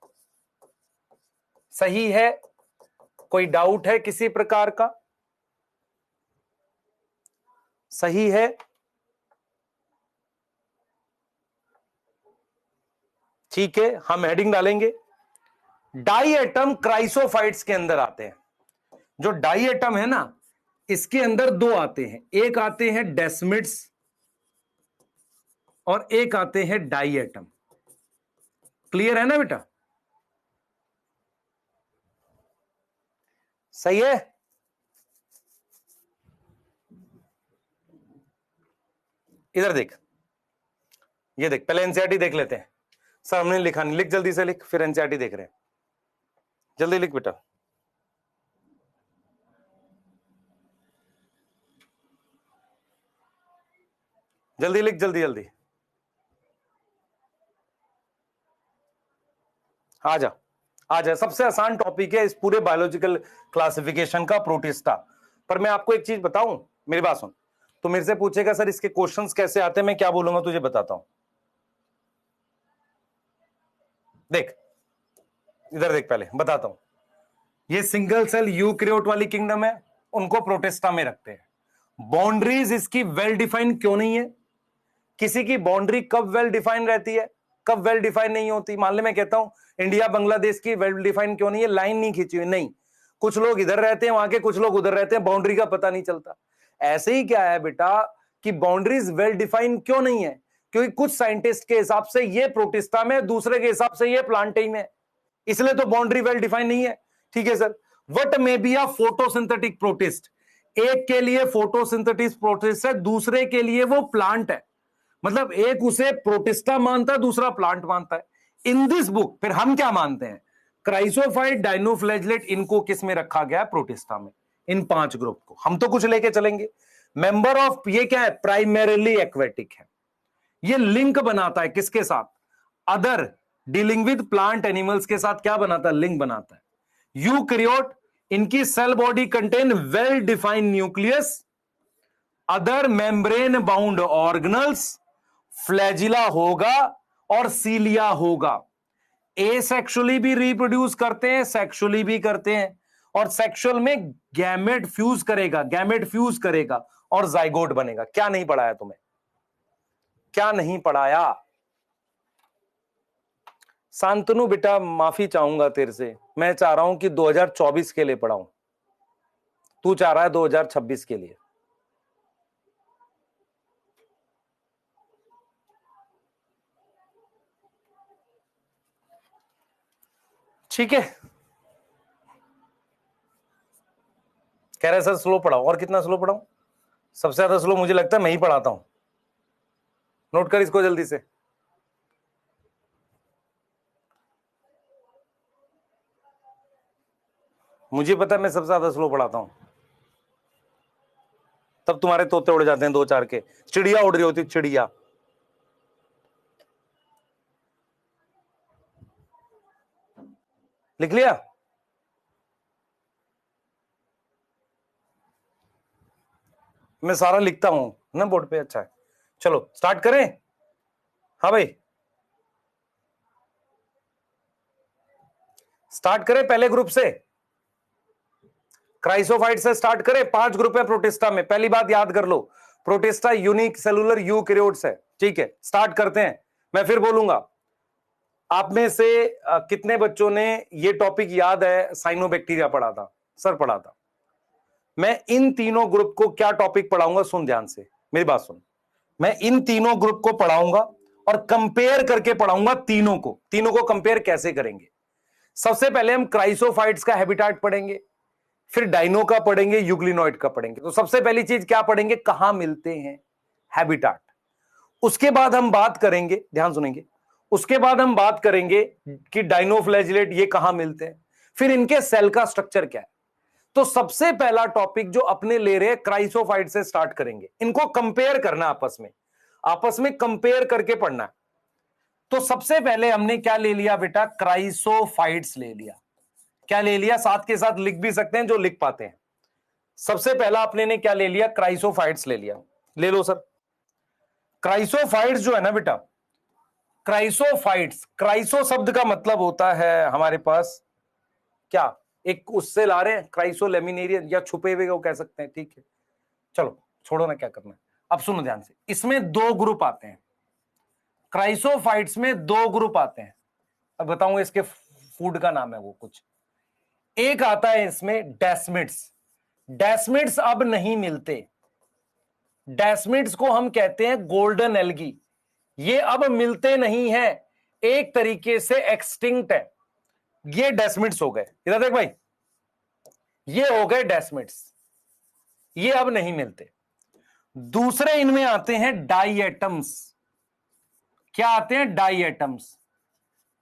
सही है? कोई डाउट है किसी प्रकार का? सही है? ठीक है, हम हेडिंग डालेंगे। डाई एटम क्राइसोफाइट्स के अंदर आते हैं। जो डाई एटम है ना, इसके अंदर दो आते हैं, एक आते हैं डेस्मिड्स और एक आते हैं डाई एटम। क्लियर है ना बेटा? सही है? इधर देख, ये देख, पहले एनसीईआरटी देख लेते हैं। सर हमने लिखा नहीं, लिख जल्दी से लिख, फिर एनसीईआरटी देख रहे हैं। जल्दी लिख बेटा। जल्दी लिख, जल्दी जल्दी आ जा, आ जा। सबसे आसान टॉपिक है इस पूरे बायोलॉजिकल क्लासिफिकेशन का, प्रोटिस्टा। पर मैं आपको एक चीज बताऊं, मेरी बात सुन। तो मेरे से पूछेगा सर इसके क्वेश्चंस कैसे आते हैं, मैं क्या बोलूंगा तुझे बताता हूं। देख, इधर देख, पहले बताता हूं। ये सिंगल सेल यूकैरियोट वाली किंगडम है, उनको प्रोटिस्टा में रखते हैं। बाउंड्रीज इसकी वेल डिफाइंड क्यों नहीं है? किसी की बाउंड्री कब वेल डिफाइंड रहती है, कब वेल डिफाइंड नहीं होती? मान ले मैं कहता हूं इंडिया बांग्लादेश की वेल डिफाइंड क्यों नहीं है, लाइन नहीं खींची हुई, नहीं। कुछ लोग इधर रहते हैं, वहां के कुछ लोग उधर रहते हैं, बाउंड्री का पता नहीं चलता। ऐसे ही क्या है बेटा कि बाउंड्रीज वेल डिफाइंड क्यों नहीं है? क्योंकि कुछ साइंटिस्ट के हिसाब से ये प्रोटिस्टा में, दूसरे के हिसाब से ये प्लांटेम में, इसलिए तो बाउंड्री वेल डिफाइंड नहीं है। ठीक है sir. What may be a photosynthetic protist, एक के लिए फोटोसिंथेटिक प्रोटिस्ट है, दूसरे के लिए वो प्लांट है। मतलब एक उसे प्रोटिस्टा मानता है, दूसरा प्लांट मानता है। इन दिस बुक फिर हम क्या मानते हैं? क्राइसोफाइट, डाइनोफ्लैजिलेट, इनको किस में रखा गया? प्रोटिस्टा में। इन 5 ग्रुप को हम तो कुछ लेके चलेंगे। मेंबर ऑफ, ये क्या है? प्राइमरीली एक्वेटिक है। ये लिंक बनाता है किसके साथ? Other dealing with plant animals के साथ क्या बनाता है? लिंक बनाता है। यूकैरियोट, इनकी cell body contain well defined nucleus, other membrane bound organelles, flagella होगा और सीलिया होगा। एसेक्सुअली भी रिप्रोड्यूस करते हैं, सेक्सुअली भी करते हैं, और सेक्सुअल में गैमेट फ्यूज करेगा, गैमेट फ्यूज करेगा और जाइगोट बनेगा। क्या नहीं पढ़ाया तुम्हें? क्या नहीं पढ़ाया? शांतनु बेटा माफी चाहूंगा तेरे से, मैं चाह रहा हूं कि 2024 के लिए पढ़ाऊं, तू चाह रहा है 2026 के लिए। ठीक है, कह रहे सर स्लो पढ़ाओ, और कितना स्लो पढ़ाऊं? सबसे ज्यादा स्लो मुझे लगता है मैं ही पढ़ाता हूं। नोट कर इसको जल्दी से। मुझे पता है मैं सबसे ज्यादा स्लो पढ़ाता हूं, तब तुम्हारे तोते उड़ जाते हैं 2-4 के, चिड़िया उड़ रही होती, चिड़िया। लिख लिया? मैं सारा लिखता हूं ना बोर्ड पे। अच्छा है, चलो स्टार्ट करें। हाँ भाई, स्टार्ट करें पहले ग्रुप से, क्राइसोफाइट से स्टार्ट करें। 5 ग्रुप है प्रोटिस्टा में। पहली बात याद कर लो, प्रोटिस्टा यूनिक सेलुलर यूकैरियोट्स है। ठीक है, स्टार्ट करते हैं। मैं फिर बोलूंगा, आप में से कितने बच्चों ने ये टॉपिक याद है? साइनोबैक्टीरिया पढ़ा था, सर पढ़ा था। मैं इन तीनों ग्रुप को क्या टॉपिक पढ़ाऊंगा, सुन ध्यान से, मेरी बात सुन। मैं इन तीनों ग्रुप को पढ़ाऊंगा और कंपेयर करके पढ़ाऊंगा तीनों को। तीनों को कंपेयर कैसे करेंगे? सबसे पहले हम क्राइसोफाइट्स का हैबिटेट पढ़ेंगे, फिर डाइनो का पढ़ेंगे, यूग्लिनॉइड का पढ़ेंगे। तो सबसे पहली चीज क्या पढ़ेंगे? कहां मिलते हैं? हैबिटेट। उसके बाद हम बात करेंगे, ध्यान सुनेंगे, उसके बाद हम बात करेंगे कि डाइनोफ्लैजिलेट ये कहां मिलते हैं, फिर इनके सेल का स्ट्रक्चर क्या है। तो सबसे पहला टॉपिक जो अपने ले रहे हैं, क्राइसोफाइट से स्टार्ट करेंगे। इनको कंपेयर करना आपस में कंपेयर करके पढ़ना है। तो सबसे पहले हमने क्या ले लिया बेटा? क्राइसोफाइट्स ले लिया। क्या ले लिया, साथ के साथ लिख भी सकते हैं जो लिख पाते हैं। सबसे पहला अपने ने क्या ले लिया, क्राइसोफाइट्स ले लिया। ले लो सर। क्राइसोफाइट्स जो है ना बेटा, क्राइसोफाइट्स, क्राइसो शब्द का मतलब होता है हमारे पास क्या, एक उससे ला रहे हैं क्राइसोलेमिनेरियन या छुपे हुए को कह सकते हैं, ठीक है। चलो छोड़ो ना, क्या करना है। अब सुनो ध्यान से, इसमें दो ग्रुप आते हैं, क्राइसोफाइट्स में दो ग्रुप आते हैं। अब बताऊंगा इसके फूड का नाम है वो कुछ। एक आता है इसमें डेस्मिड्स। डेस्मिड्स अब नहीं मिलते। डेस्मिड्स को हम कहते हैं गोल्डन एल्गी। ये अब मिलते नहीं है, एक तरीके से एक्सटिंक्ट है। ये डेस्मिड्स हो गए, इधर देख भाई, ये हो गए डेस्मिड्स, ये अब नहीं मिलते। दूसरे इनमें आते हैं डाई एटम्स। क्या आते हैं, डाई एटम्स।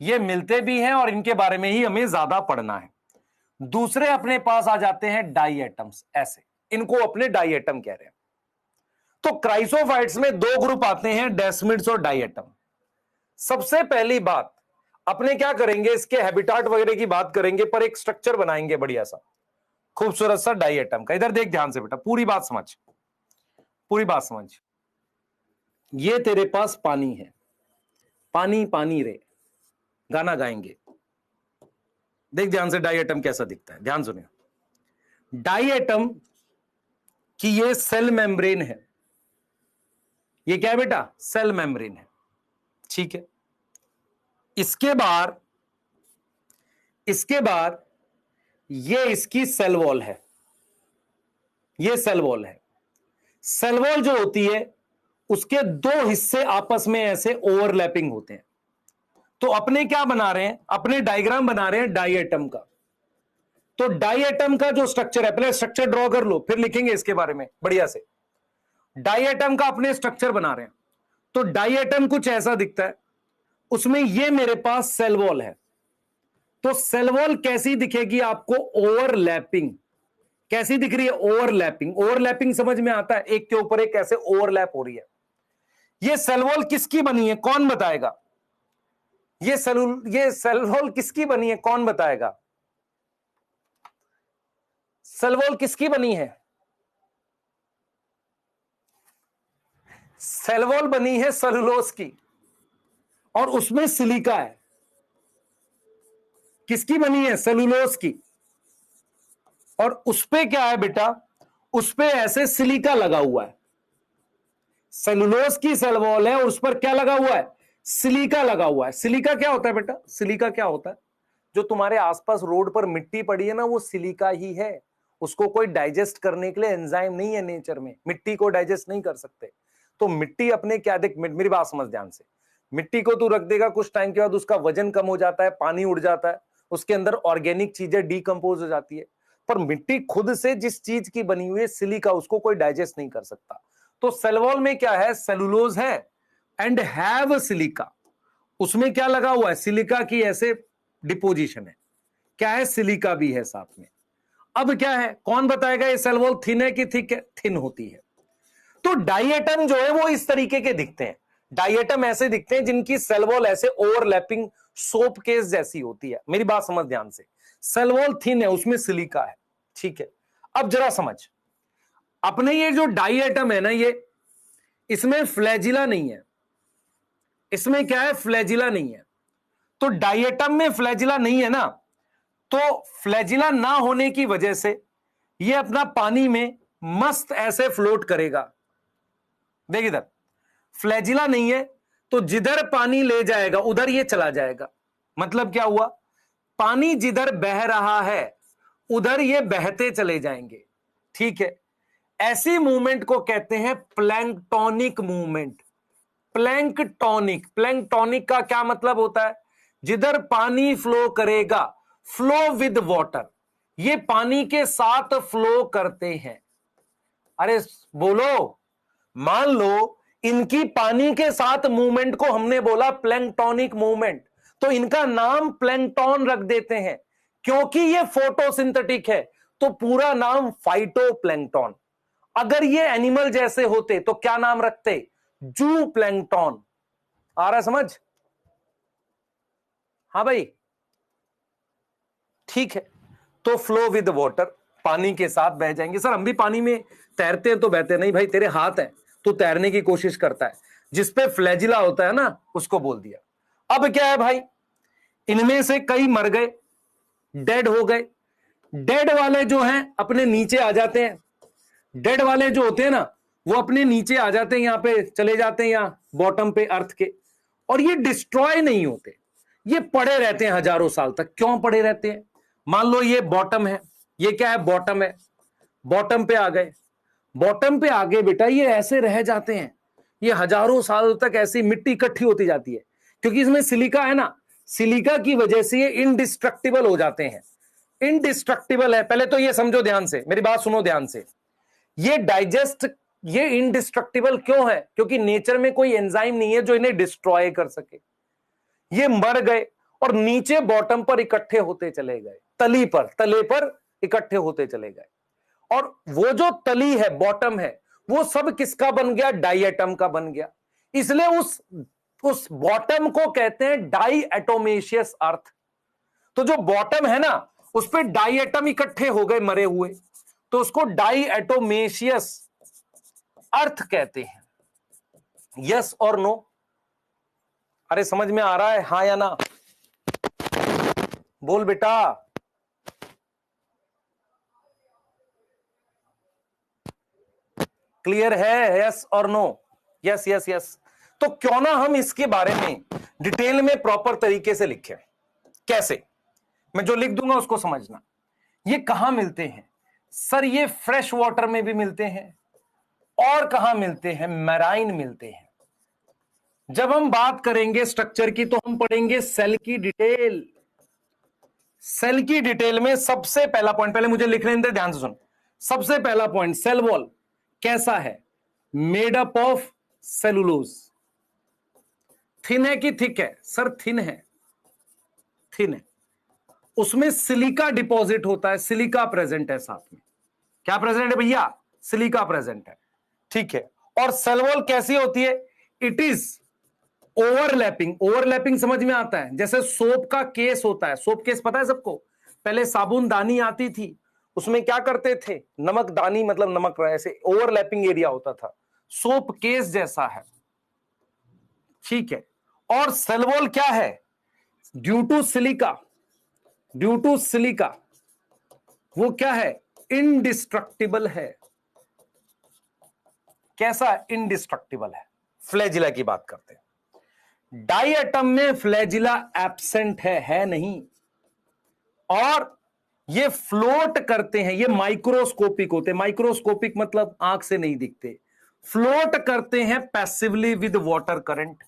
ये मिलते भी हैं और इनके बारे में ही हमें ज्यादा पढ़ना है। दूसरे अपने पास आ जाते हैं डाई एटम्स, ऐसे इनको अपने डाई एटम कह रहे हैं। तो क्राइसोफाइट्स में दो ग्रुप आते हैं, डेस्मिड्स और डाई एटम। सबसे पहली बात अपने क्या करेंगे, इसके हैबिटाट वगैरह की बात करेंगे, पर एक स्ट्रक्चर बनाएंगे बढ़िया सा, खूबसूरत सा डाई एटम का। इधर देख ध्यान से बेटा, पूरी बात समझ, पूरी बात समझ। ये तेरे पास पानी है, पानी पानी रे, गाना गाएंगे। देख ध्यान से डाई एटम कैसा दिखता है, ध्यान सुनिए। डाई एटम की ये सेल मेम्ब्रेन है। ये क्या है बेटा, सेल मेम्ब्रेन है, ठीक है। इसके बाद ये इसकी सेल वॉल है। ये सेल वॉल है। सेल वॉल जो होती है उसके दो हिस्से आपस में ऐसे ओवरलैपिंग होते हैं। तो अपने क्या बना रहे हैं, अपने डायग्राम बना रहे हैं डाई एटम का। तो डाई एटम का जो स्ट्रक्चर है, पहले स्ट्रक्चर ड्रॉ कर लो, फिर लिखेंगे इसके बारे में बढ़िया से। डाई एटम का अपने स्ट्रक्चर बना रहे हैं। तो डाई एटम कुछ ऐसा दिखता है, उसमें ये मेरे पास सेल वॉल है। तो सेल वॉल कैसी दिखेगी आपको, ओवरलैपिंग। कैसी दिख रही है, ओवरलैपिंग। ओवरलैपिंग समझ में आता है, एक के ऊपर एक कैसे ओवरलैप हो रही है। ये सेल वॉल किसकी बनी है, कौन बताएगा। ये सेल वॉल किसकी बनी है, कौन बताएगा। सेल वॉल किसकी बनी है, सेल वॉल बनी है सेलुलोज की, और उसमें सिलिका है। किसकी बनी है, सेलुलोज की। और उस पे क्या है बेटा, उस पे ऐसे सिलिका लगा हुआ है। सेलुलोज की सेल वॉल है और उस पर क्या लगा हुआ है, सिलिका लगा हुआ है। सिलिका क्या होता है बेटा, सिलिका क्या होता है, जो तुम्हारे आसपास रोड पर मिट्टी पड़ी है ना, वो सिलिका ही है। उसको कोई डाइजेस्ट करने के लिए एंजाइम नहीं है नेचर में, मिट्टी को डाइजेस्ट नहीं कर सकते। तो मिट्टी अपने क्या, देख मेरी बात समझ ध्यान से। मिट्टी को तू रख देगा, कुछ टाइम के बाद उसका वजन कम हो जाता है, पानी उड़ जाता है, उसके अंदर ऑर्गेनिक चीजें डीकंपोज हो जाती है। पर मिट्टी खुद से जिस चीज की बनी हुई है सिलिका, उसको कोई डाइजेस्ट नहीं कर सकता। तो सेल वॉल में क्या है, सेलुलोज है एंड हैव सिलिका। उसमें क्या लगा हुआ है, सिलिका की ऐसे डिपोजिशन है। क्या है, सिलिका भी है साथ में। अब क्या है, कौन बताएगा ये सेल वॉल थिन है कि थिक है, थिन होती है। तो डाई एटम जो है वो इस तरीके के दिखते हैं। डाई एटम ऐसे दिखते हैं जिनकी सेल वॉल ऐसे ओवरलैपिंग सोप केस जैसी होती है। मेरी बात समझ ध्यान से, सेल वॉल थिन है, उसमें सिलिका है, ठीक है। अब जरा समझ, अपने ये जो डाई एटम है ना, ये इसमें फ्लैजिला नहीं है। इसमें क्या है, फ्लैजिला नहीं है। तो डाई एटम में फ्लैजिला नहीं है ना, तो फ्लैजिला ना होने की वजह से ये अपना पानी में मस्त ऐसे फ्लोट करेगा। देख इधर, फ्लैजिला नहीं है तो जिधर पानी ले जाएगा उधर ये चला जाएगा। मतलब क्या हुआ, पानी जिधर बह रहा है उधर ये बहते चले जाएंगे, ठीक है। ऐसी मूवमेंट को कहते हैं प्लैंक्टोनिक मूवमेंट। प्लैंक्टोनिक, प्लैंक्टोनिक का क्या मतलब होता है, जिधर पानी फ्लो करेगा, फ्लो विद वाटर, ये पानी के साथ फ्लो करते हैं। अरे बोलो, मान लो इनकी पानी के साथ मूवमेंट को हमने बोला प्लैंक्टोनिक मूवमेंट, तो इनका नाम प्लैंक्टन रख देते हैं। क्योंकि ये फोटोसिंथेटिक है तो पूरा नाम फाइटोप्लैंक्टन। अगर ये एनिमल जैसे होते तो क्या नाम रखते, जू प्लैंक्टन। आ रहा समझ, हाँ भाई, ठीक है। तो फ्लो विद वाटर, पानी के साथ बह जाएंगे। सर हम भी पानी में तैरते हैं तो बहते नहीं भाई, तेरे हाथ है, तू तैरने की कोशिश करता है, जिसपे फ्लैजिला होता है ना उसको बोल दिया। अब क्या है भाई, इनमें से कई मर गए, डेड हो गए। डेड वाले जो हैं अपने नीचे आ जाते हैं, डेड वाले जो होते हैं ना वो अपने नीचे आ जाते हैं, यहां पे चले जाते हैं, यहां बॉटम पे अर्थ के, और ये डिस्ट्रॉय नहीं होते, ये पड़े रहते हैं हजारों साल तक। क्यों पड़े रहते हैं? मान लो ये बॉटम है, ये क्या है, बॉटम है, बॉटम पे आ गए, बॉटम पे आगे बेटा ये ऐसे रह जाते हैं, ये हजारों साल तक ऐसी मिट्टी इकट्ठी होती जाती है, क्योंकि इसमें सिलिका है ना, सिलिका की वजह से ये इनडिस्ट्रक्टिबल हो जाते हैं। इनडिस्ट्रक्टिबल है, पहले तो ये समझो ध्यान से, मेरी बात सुनो ध्यान से। ये डाइजेस्ट, ये इनडिस्ट्रक्टिबल क्यों है? क्योंकि नेचर में कोई एंजाइम नहीं है जो इन्हें डिस्ट्रॉय कर सके। ये मर गए और नीचे बॉटम पर इकट्ठे होते चले गए, तली पर, तले पर इकट्ठे होते चले गए, और वो जो तली है, बॉटम है, वो सब किसका बन गया? डाइएटम का बन गया। इसलिए उस बॉटम को कहते हैं डाइएटोमेशियस अर्थ। तो जो बॉटम है ना उस पे डाइएटम इकट्ठे हो गए मरे हुए, तो उसको डाइएटोमेशियस अर्थ कहते हैं। यस और नो? अरे समझ में आ रहा है, हाँ या ना? बोल बेटा। क्लियर है? यस और नो? Yes yes yes. तो क्यों ना हम इसके बारे में डिटेल में प्रॉपर तरीके से लिखें। कैसे? मैं जो लिख दूंगा उसको समझना। ये कहां मिलते हैं? सर ये फ्रेश वाटर में भी मिलते हैं, और कहां मिलते हैं? मैराइन मिलते हैं। जब हम बात करेंगे स्ट्रक्चर की तो हम पढ़ेंगे सेल की डिटेल। सेल की डिटेल में सबसे पहला पॉइंट, पहले मुझे लिखने दे, ध्यान से सुन। सबसे पहला पॉइंट, सेल वॉल कैसा है? Made up of cellulose. Thin है कि थिक है? सर थिन है, थिन है। उसमें सिलिका डिपॉजिट होता है, सिलिका प्रेजेंट है साथ में। क्या प्रेजेंट है भैया? सिलिका प्रेजेंट है, ठीक है। और सेल वॉल कैसी होती है? It is overlapping. ओवरलैपिंग समझ में आता है? जैसे सोप का केस होता है, सोप केस पता है सबको? पहले साबुन दानी आती थी, उसमें क्या करते थे? नमक दानी, मतलब नमक ऐसे ओवरलैपिंग एरिया होता था, सोप केस जैसा है, ठीक है। और सेल वॉल क्या है? Due to silica, due to silica वो क्या है? इनडिस्ट्रक्टिबल है। कैसा? इनडिस्ट्रक्टिबल है। फ्लैजिला की बात करते हैं। डाइएटम में फ्लैजिला एब्सेंट है नहीं, और ये फ्लोट करते हैं, ये माइक्रोस्कोपिक होते हैं। माइक्रोस्कोपिक मतलब आंख से नहीं दिखते, फ्लोट करते हैं passively with water current,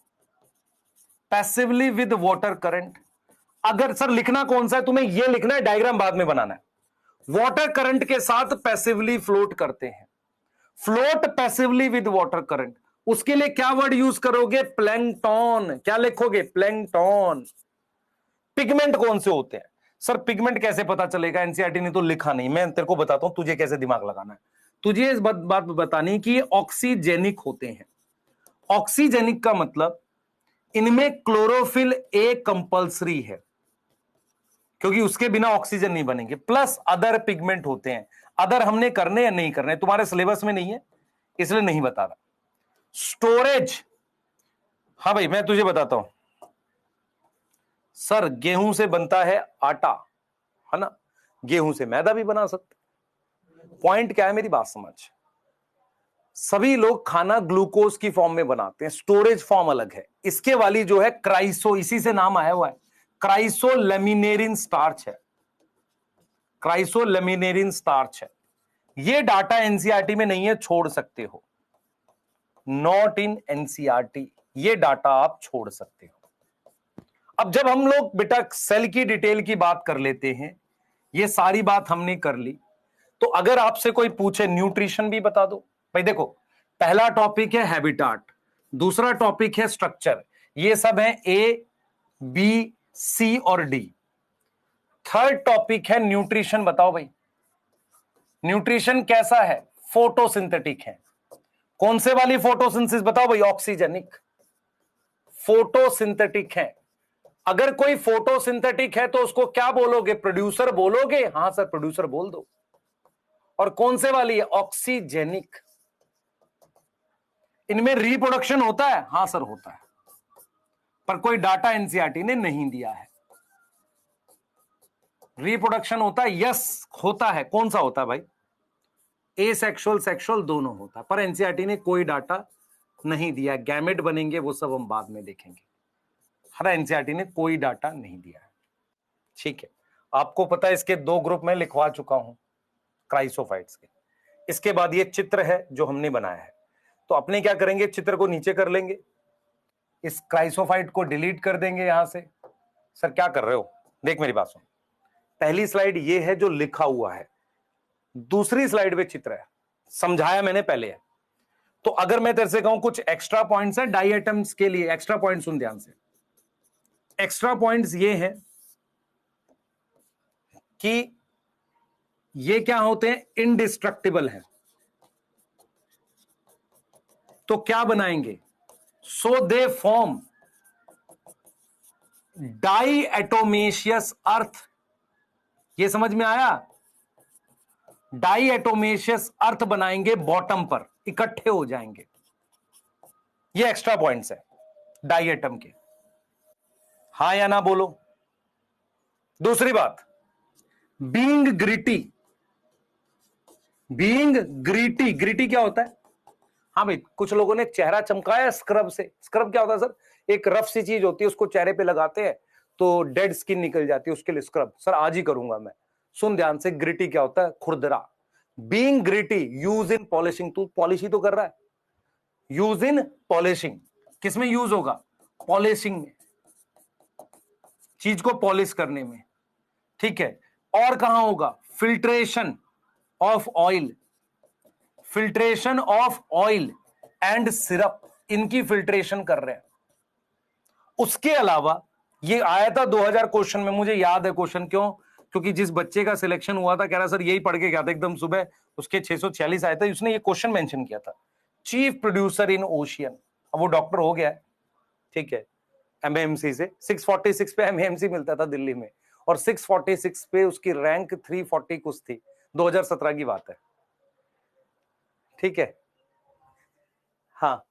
passively with water current. अगर सर लिखना कौन सा है तुम्हें? ये लिखना है, डायग्राम बाद में बनाना है। वाटर करंट के साथ पैसिवली फ्लोट करते हैं, float passively with water current. उसके लिए क्या वर्ड यूज करोगे? प्लैंकटन। क्या लिखोगे? प्लैंकटन। पिगमेंट कौन से होते हैं? सर पिगमेंट कैसे पता चलेगा? एनसीईआरटी ने तो लिखा नहीं, मैं तेरे को बताता हूं तुझे कैसे दिमाग लगाना है। तुझे इस बात बतानी कि ये ऑक्सीजेनिक होते हैं। ऑक्सीजेनिक का मतलब इनमें क्लोरोफिल ए कंपल्सरी है, क्योंकि उसके बिना ऑक्सीजन नहीं बनेंगे, प्लस अदर पिगमेंट होते हैं। अदर हमने करने या नहीं करने, तुम्हारे सिलेबस में नहीं है इसलिए नहीं बता रहा। स्टोरेज, हाँ भाई मैं तुझे बताता हूं। सर गेहूं से बनता है आटा, है ना, गेहूं से मैदा भी बना सकते। पॉइंट क्या है, मेरी बात समझ। सभी लोग खाना ग्लूकोज की फॉर्म में बनाते हैं, स्टोरेज फॉर्म अलग है। इसके वाली जो है क्राइसो, इसी से नाम आया हुआ है, क्राइसोलेमिनेरिन स्टार्च है, क्राइसोलेमिनेरिन स्टार्च है। ये डाटा एनसीईआरटी में नहीं है, छोड़ सकते हो, नॉट इन एनसीईआरटी, ये डाटा आप छोड़ सकते हो। अब जब हम लोग बेटा सेल की डिटेल की बात कर लेते हैं, ये सारी बात हमने कर ली, तो अगर आपसे कोई पूछे न्यूट्रिशन भी बता दो। भाई देखो, पहला टॉपिक है हैबिटाट, दूसरा टॉपिक है स्ट्रक्चर, ये सब है ए बी सी और डी। थर्ड टॉपिक है न्यूट्रिशन। बताओ भाई न्यूट्रिशन कैसा है? फोटोसिंथेटिक है। कौन से वाली फोटोसिंथेसिस बताओ भाई? ऑक्सीजेनिक। फोटोसिंथेटिक है, अगर कोई फोटोसिंथेटिक है तो उसको क्या बोलोगे? प्रोड्यूसर बोलोगे? हां सर प्रोड्यूसर बोल दो। और कौन से वाली है? ऑक्सीजेनिक। इनमें रिप्रोडक्शन होता है? हां सर होता है, पर कोई डाटा एनसीईआरटी ने नहीं दिया है। रिप्रोडक्शन होता है? यस होता है। कौन सा होता है भाई? ए सेक्सुअल सेक्सुअल दोनों होता है, पर एनसीईआरटी ने कोई डाटा नहीं दिया। गैमेट बनेंगे वो सब हम बाद में देखेंगे। हर एनसीईआरटी ने कोई डाटा नहीं दिया है। ठीक है, आपको पता है इसके दो ग्रुप में लिखवा चुका हूं क्राइसोफाइट्स के। इसके बाद ये चित्र है जो हमने बनाया है, तो अपने क्या करेंगे, चित्र को नीचे कर लेंगे, इस क्राइसोफाइट को डिलीट कर देंगे यहां से। सर क्या कर रहे हो? देख मेरी बात सुन, पहली स्लाइड ये है जो लिखा हुआ है, दूसरी स्लाइड पे चित्र है, समझाया मैंने पहले है। तो अगर मैं तेरे से कहूं कुछ एक्स्ट्रा पॉइंट्स है डाई एटम्स के लिए, एक्स्ट्रा पॉइंट सुन ध्यान से। एक्स्ट्रा पॉइंट्स ये हैं कि ये क्या होते हैं? इनडिस्ट्रक्टिबल है। तो क्या बनाएंगे? सो दे फॉर्म डाई एटोमेशियस अर्थ। ये समझ में आया? डाई एटोमेशियस अर्थ बनाएंगे बॉटम पर, इकट्ठे हो जाएंगे। ये एक्स्ट्रा पॉइंट्स है डाई एटम के। हां या ना बोलो। दूसरी बात, being gritty. Being gritty, gritty क्या होता है? हाँ भाई, कुछ लोगों ने चेहरा चमकाया स्क्रब से। स्क्रब क्या होता है सर? एक रफ सी चीज होती है, उसको चेहरे पे लगाते हैं तो डेड स्किन निकल जाती है, उसके लिए स्क्रब। सर आज ही करूंगा मैं। सुन ध्यान से, ग्रिटी क्या होता है? खुरदरा। Being gritty, use in polishing. तू पॉलिश ही तो कर रहा है। यूज इन पॉलिशिंग, किसमें यूज होगा? पॉलिशिंग में, चीज को पॉलिश करने में। ठीक है, और कहां होगा? Filtration of oil. Filtration of oil and syrup, इनकी फिल्ट्रेशन कर रहे हैं। उसके अलावा ये आया था 2000 क्वेश्चन में, मुझे याद है क्वेश्चन। क्यों? क्योंकि जिस बच्चे का सिलेक्शन हुआ था, कह रहा सर यही पढ़ के गया था एकदम सुबह, उसके 646 आए थे, उसने ये क्वेश्चन मेंशन किया था, चीफ प्रोड्यूसर इन ओशियन। अब वो डॉक्टर हो गया है, ठीक है, एमएमसी से। 646 पे एमएमसी मिलता था दिल्ली में, और 646 पे उसकी रैंक 340 कुछ थी। 2017 की बात है, ठीक है। हाँ,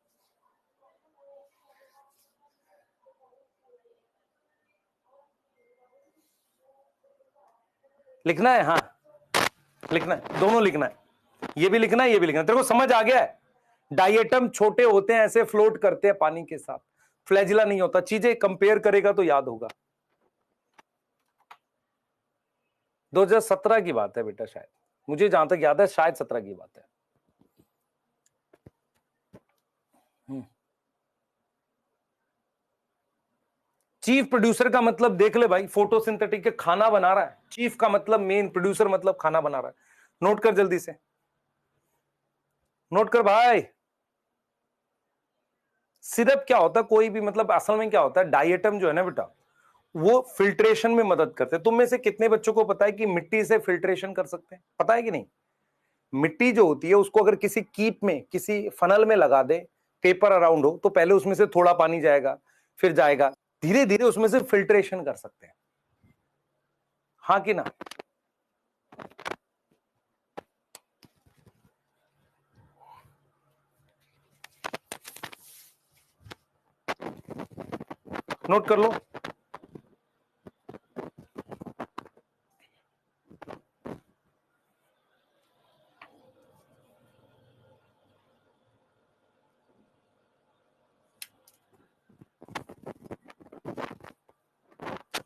लिखना है, हाँ लिखना है, दोनों लिखना है, ये भी लिखना है, ये भी लिखना है। तेरे को समझ आ गया है? डायटम छोटे होते हैं, ऐसे फ्लोट करते हैं पानी के साथ, फ्लैजिला नहीं होता। चीजें कंपेयर करेगा तो याद होगा। 2017 की बात है बेटा, शायद, मुझे जहां तक याद है शायद 17 की बात है। चीफ प्रोड्यूसर का मतलब देख ले भाई, फोटोसिंथेटिक के खाना बना रहा है। चीफ का मतलब मेन, प्रोड्यूसर मतलब खाना बना रहा है। नोट कर जल्दी से, नोट कर भाई। सिरप क्या होता है? कोई भी, मतलब असल में क्या होता है, डायटम जो है ना बेटा, वो फिल्ट्रेशन में मदद करते हैं। तुम में से कितने बच्चों को पता है कि मिट्टी से फिल्ट्रेशन कर सकते हैं? पता है कि नहीं? मिट्टी जो होती है उसको अगर किसी कीप में, किसी फनल में लगा दे, पेपर अराउंड हो, तो पहले उसमें से थोड़ा पानी जाएगा, फिर जाएगा, धीरे धीरे उसमें से फिल्ट्रेशन कर सकते हैं। हाँ कि ना? नोट कर लो।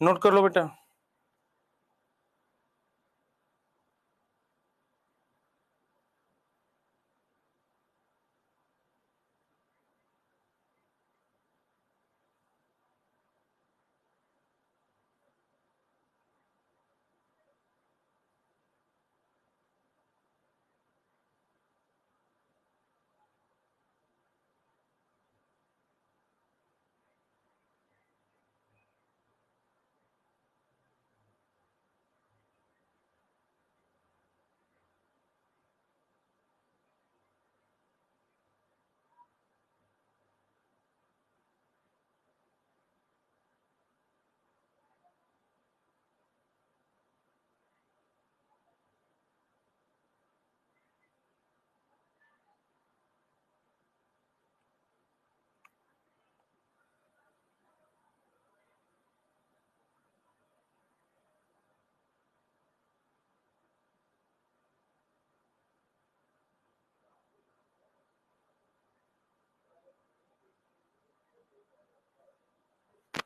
नोट कर लो बेटा।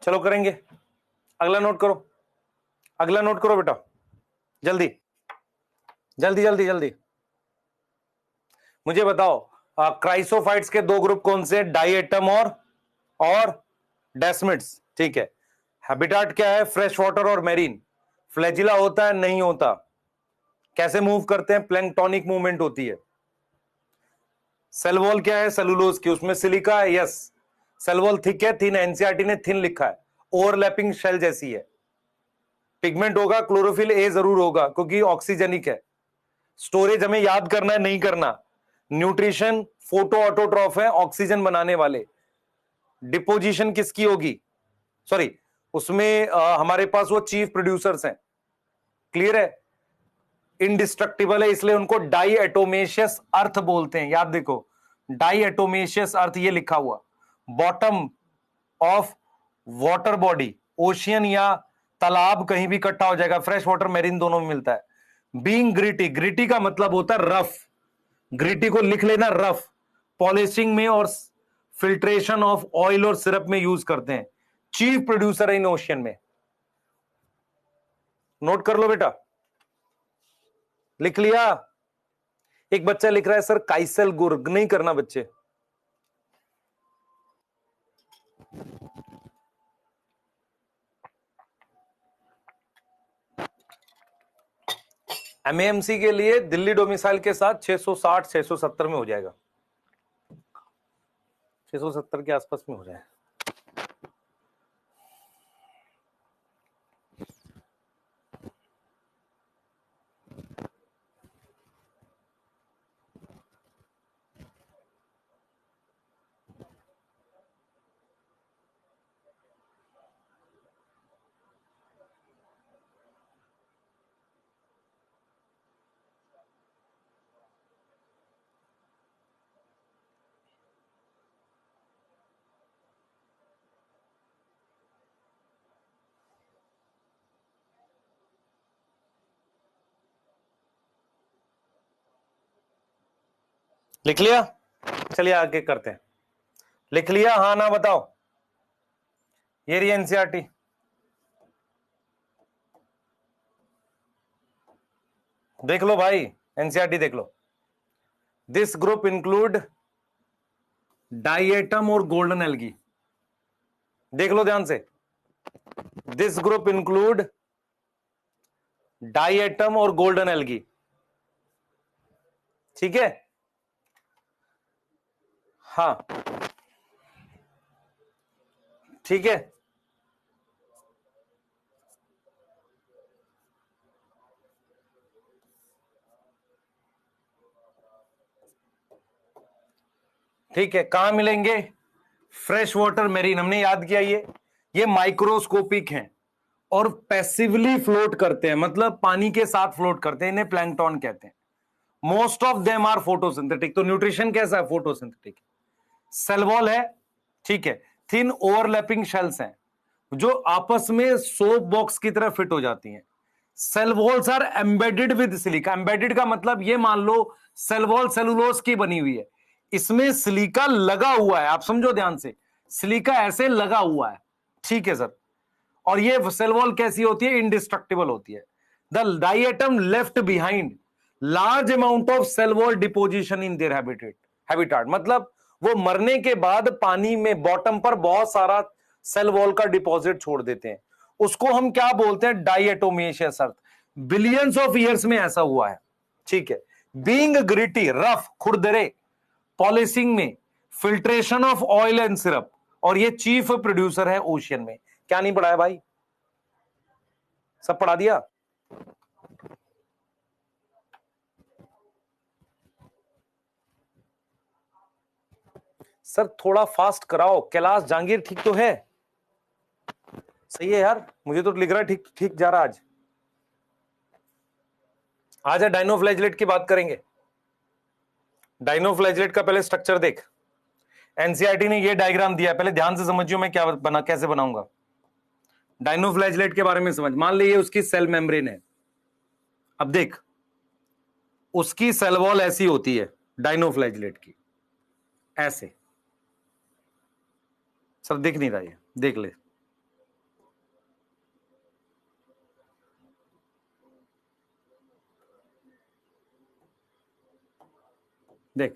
चलो करेंगे, अगला नोट करो, अगला नोट करो बेटा, जल्दी जल्दी जल्दी जल्दी। मुझे बताओ क्राइसोफाइट्स के दो ग्रुप कौन से, डाइएटम और डेस्मिड्स, ठीक है। हैबिटाट क्या है, फ्रेश वाटर और मेरीन। फ्लैजिला होता है, नहीं होता। कैसे मूव करते हैं, प्लैंक्टोनिक मूवमेंट होती है। सेल वॉल क्या है, सेलुलोज की, उसमें सिलिका है, यस। सेल वॉल थिक है, थिन, एनसीईआरटी ने थिन लिखा है, ओवरलैपिंग शेल जैसी है। पिगमेंट होगा, क्लोरोफिल ए जरूर होगा क्योंकि ऑक्सीजनिक है। स्टोरेज हमें याद करना है, नहीं करना। न्यूट्रिशन फोटो ऑटोट्रॉफ है, ऑक्सीजन बनाने वाले। डिपोजिशन किसकी होगी, सॉरी उसमें हमारे पास वो चीफ प्रोड्यूसर्स हैं, क्लियर है। इनडिस्ट्रक्टिबल है, इसलिए उनको डाई एटोमेशियस अर्थ बोलते हैं, याद देखो, डाई एटोमेशियस अर्थ ये लिखा हुआ। Bottom of water body, ocean या तालाब कहीं भी इकट्ठा हो जाएगा, फ्रेश वाटर मेरीन दोनों में मिलता है। बीइंग ग्रिटी, ग्रिटी का मतलब होता है रफ, ग्रिटी को लिख लेना रफ। पॉलिशिंग में और फिल्ट्रेशन ऑफ ऑयल और सिरप में यूज करते हैं। चीफ प्रोड्यूसर है इन ओशियन में, नोट कर लो बेटा, लिख लिया। एक बच्चा लिख रहा है सर काइसल गुर्ग, नहीं करना बच्चे। एमएएमसी के लिए दिल्ली डोमिसाइल के साथ 660 670 में हो जाएगा, 670 के आसपास में हो जाएगा। लिख लिया, चलिए आगे करते हैं। लिख लिया, हाँ ना बताओ। ये रही एनसीईआरटी, देख लो भाई, एनसीईआरटी देख लो। दिस ग्रुप इंक्लूड डाइएटम और गोल्डन एल्गी, देख लो ध्यान से। दिस ग्रुप इंक्लूड डाइएटम और गोल्डन एल्गी, ठीक है। हाँ ठीक है, ठीक है। कहां मिलेंगे, फ्रेश वाटर मेरीन, हमने याद किया। ये माइक्रोस्कोपिक हैं और पैसिवली फ्लोट करते हैं, मतलब पानी के साथ फ्लोट करते हैं, इन्हें प्लैंकटन कहते हैं। Most of them are photosynthetic, तो न्यूट्रिशन कैसा है, फोटोसिंथेटिक। सेल वॉल है, ठीक है, थिन ओवरलैपिंग शेल्स हैं जो आपस में सोप बॉक्स की तरह फिट हो जाती हैं। Cell walls are embedded with silica, embedded का मतलब ये मान लो सेल वॉल सेलुलोज की बनी हुई है, इसमें सिलिका लगा हुआ है, आप समझो ध्यान से, सिलिका ऐसे लगा हुआ है, ठीक है सर। और ये सेल वॉल कैसी होती है, इंडिस्ट्रक्टिबल होती है। The diatom left behind large amount of cell wall deposition in their habitat, मतलब वो मरने के बाद पानी में बॉटम पर बहुत सारा सेल वॉल का डिपॉजिट छोड़ देते हैं, उसको हम क्या बोलते हैं, डाइएटोमेशियस अर्थ। बिलियंस ऑफ ईयर्स में ऐसा हुआ है, ठीक है। बीइंग ग्रिटी, रफ, खुरदरे, पॉलिशिंग में, filtration of oil and syrup, और ये चीफ प्रोड्यूसर है ओशियन में। क्या नहीं पढ़ाया भाई, सब पढ़ा दिया। सर थोड़ा फास्ट कराओ, कैलाश जहांगीर ठीक तो है, सही है यार, मुझे तो लिख रहा है ठीक ठीक जा रहा। आज डाइनोफ्लैजिलेट की बात करेंगे। डाइनोफ्लैजिलेट का पहले स्ट्रक्चर देख, एनसीईआरटी ने ये डायग्राम दिया है, पहले ध्यान से समझियो मैं क्या बना कैसे बनाऊंगा। डाइनोफ्लैजिलेट के बारे में समझ, मान लीजिए उसकी सेल मेम्ब्रेन है, अब देख उसकी सेल वॉल ऐसी होती है डाइनोफ्लैजिलेट की, ऐसे। सर दिख नहीं रहा, ये देख ले, देख,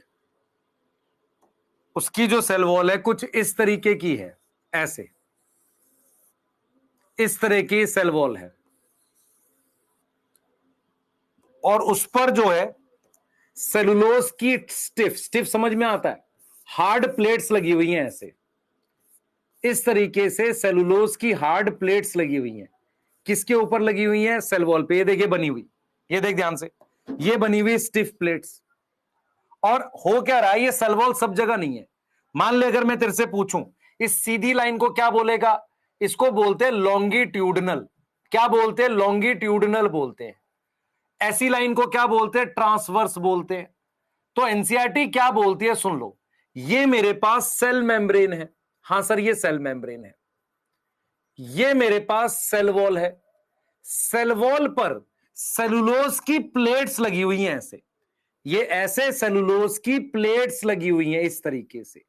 उसकी जो सेल वॉल है कुछ इस तरीके की है, ऐसे इस तरह की सेल वॉल है, और उस पर जो है सेलुलोज की स्टिफ स्टिफ समझ में आता है, हार्ड प्लेट्स लगी हुई हैं ऐसे, इस तरीके से सेलुलोज की हार्ड प्लेट्स लगी हुई हैं। किसके ऊपर लगी हुई हैं? सेल वॉल पे। ये देखिए बनी हुई, ये देख ध्यान से, ये बनी हुई स्टिफ प्लेट्स। और हो क्या रहा है, ये सेल वॉल सब जगह नहीं है। मान ले अगर मैं तेरे से पूछूं इस सीधी लाइन को क्या बोलेगा? इसको बोलते हैं लॉन्गिट्यूडनल। क्या बोलते हैं? लॉन्गिट्यूडनल बोलते हैं। ऐसी लाइन को क्या बोलते हैं? ट्रांसवर्स बोलते हैं। तो एनसीईआरटी क्या बोलती है सुन लो, ये मेरे पास सेल मेम्ब्रेन है, हां सर ये सेल मेम्ब्रेन है, ये मेरे पास सेल वॉल है, सेल वॉल पर सेलुलोज की प्लेट्स लगी हुई हैं ऐसे, ये ऐसे सेलुलोज की प्लेट्स लगी हुई हैं इस तरीके से,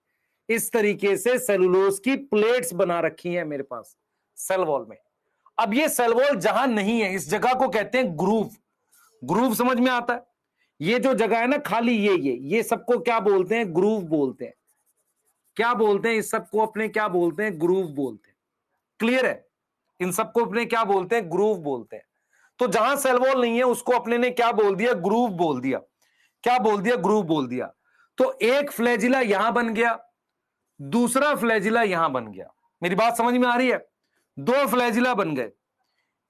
इस तरीके से सेलुलोज की प्लेट्स बना रखी हैं मेरे पास सेल वॉल में। अब ये सेल वॉल जहां नहीं है इस जगह को कहते हैं ग्रूव। ग्रूव समझ में आता है? ये जो जगह है ना खाली, ये सबको क्या बोलते हैं? ग्रूव बोलते हैं। क्या बोलते हैं इस सबको? अपने क्या बोलते हैं? ग्रूव बोलते हैं। क्लियर है? इन सबको अपने क्या बोलते हैं? ग्रूव बोलते हैं। तो जहां सेल वॉल नहीं है उसको अपने ने क्या बोल दिया? ग्रूव बोल दिया। क्या बोल दिया? ग्रूव बोल दिया। तो एक फ्लैजिला यहां बन गया, दूसरा फ्लैजिला यहां बन गया। मेरी बात समझ में आ रही है? दो फ्लैजिला बन गए,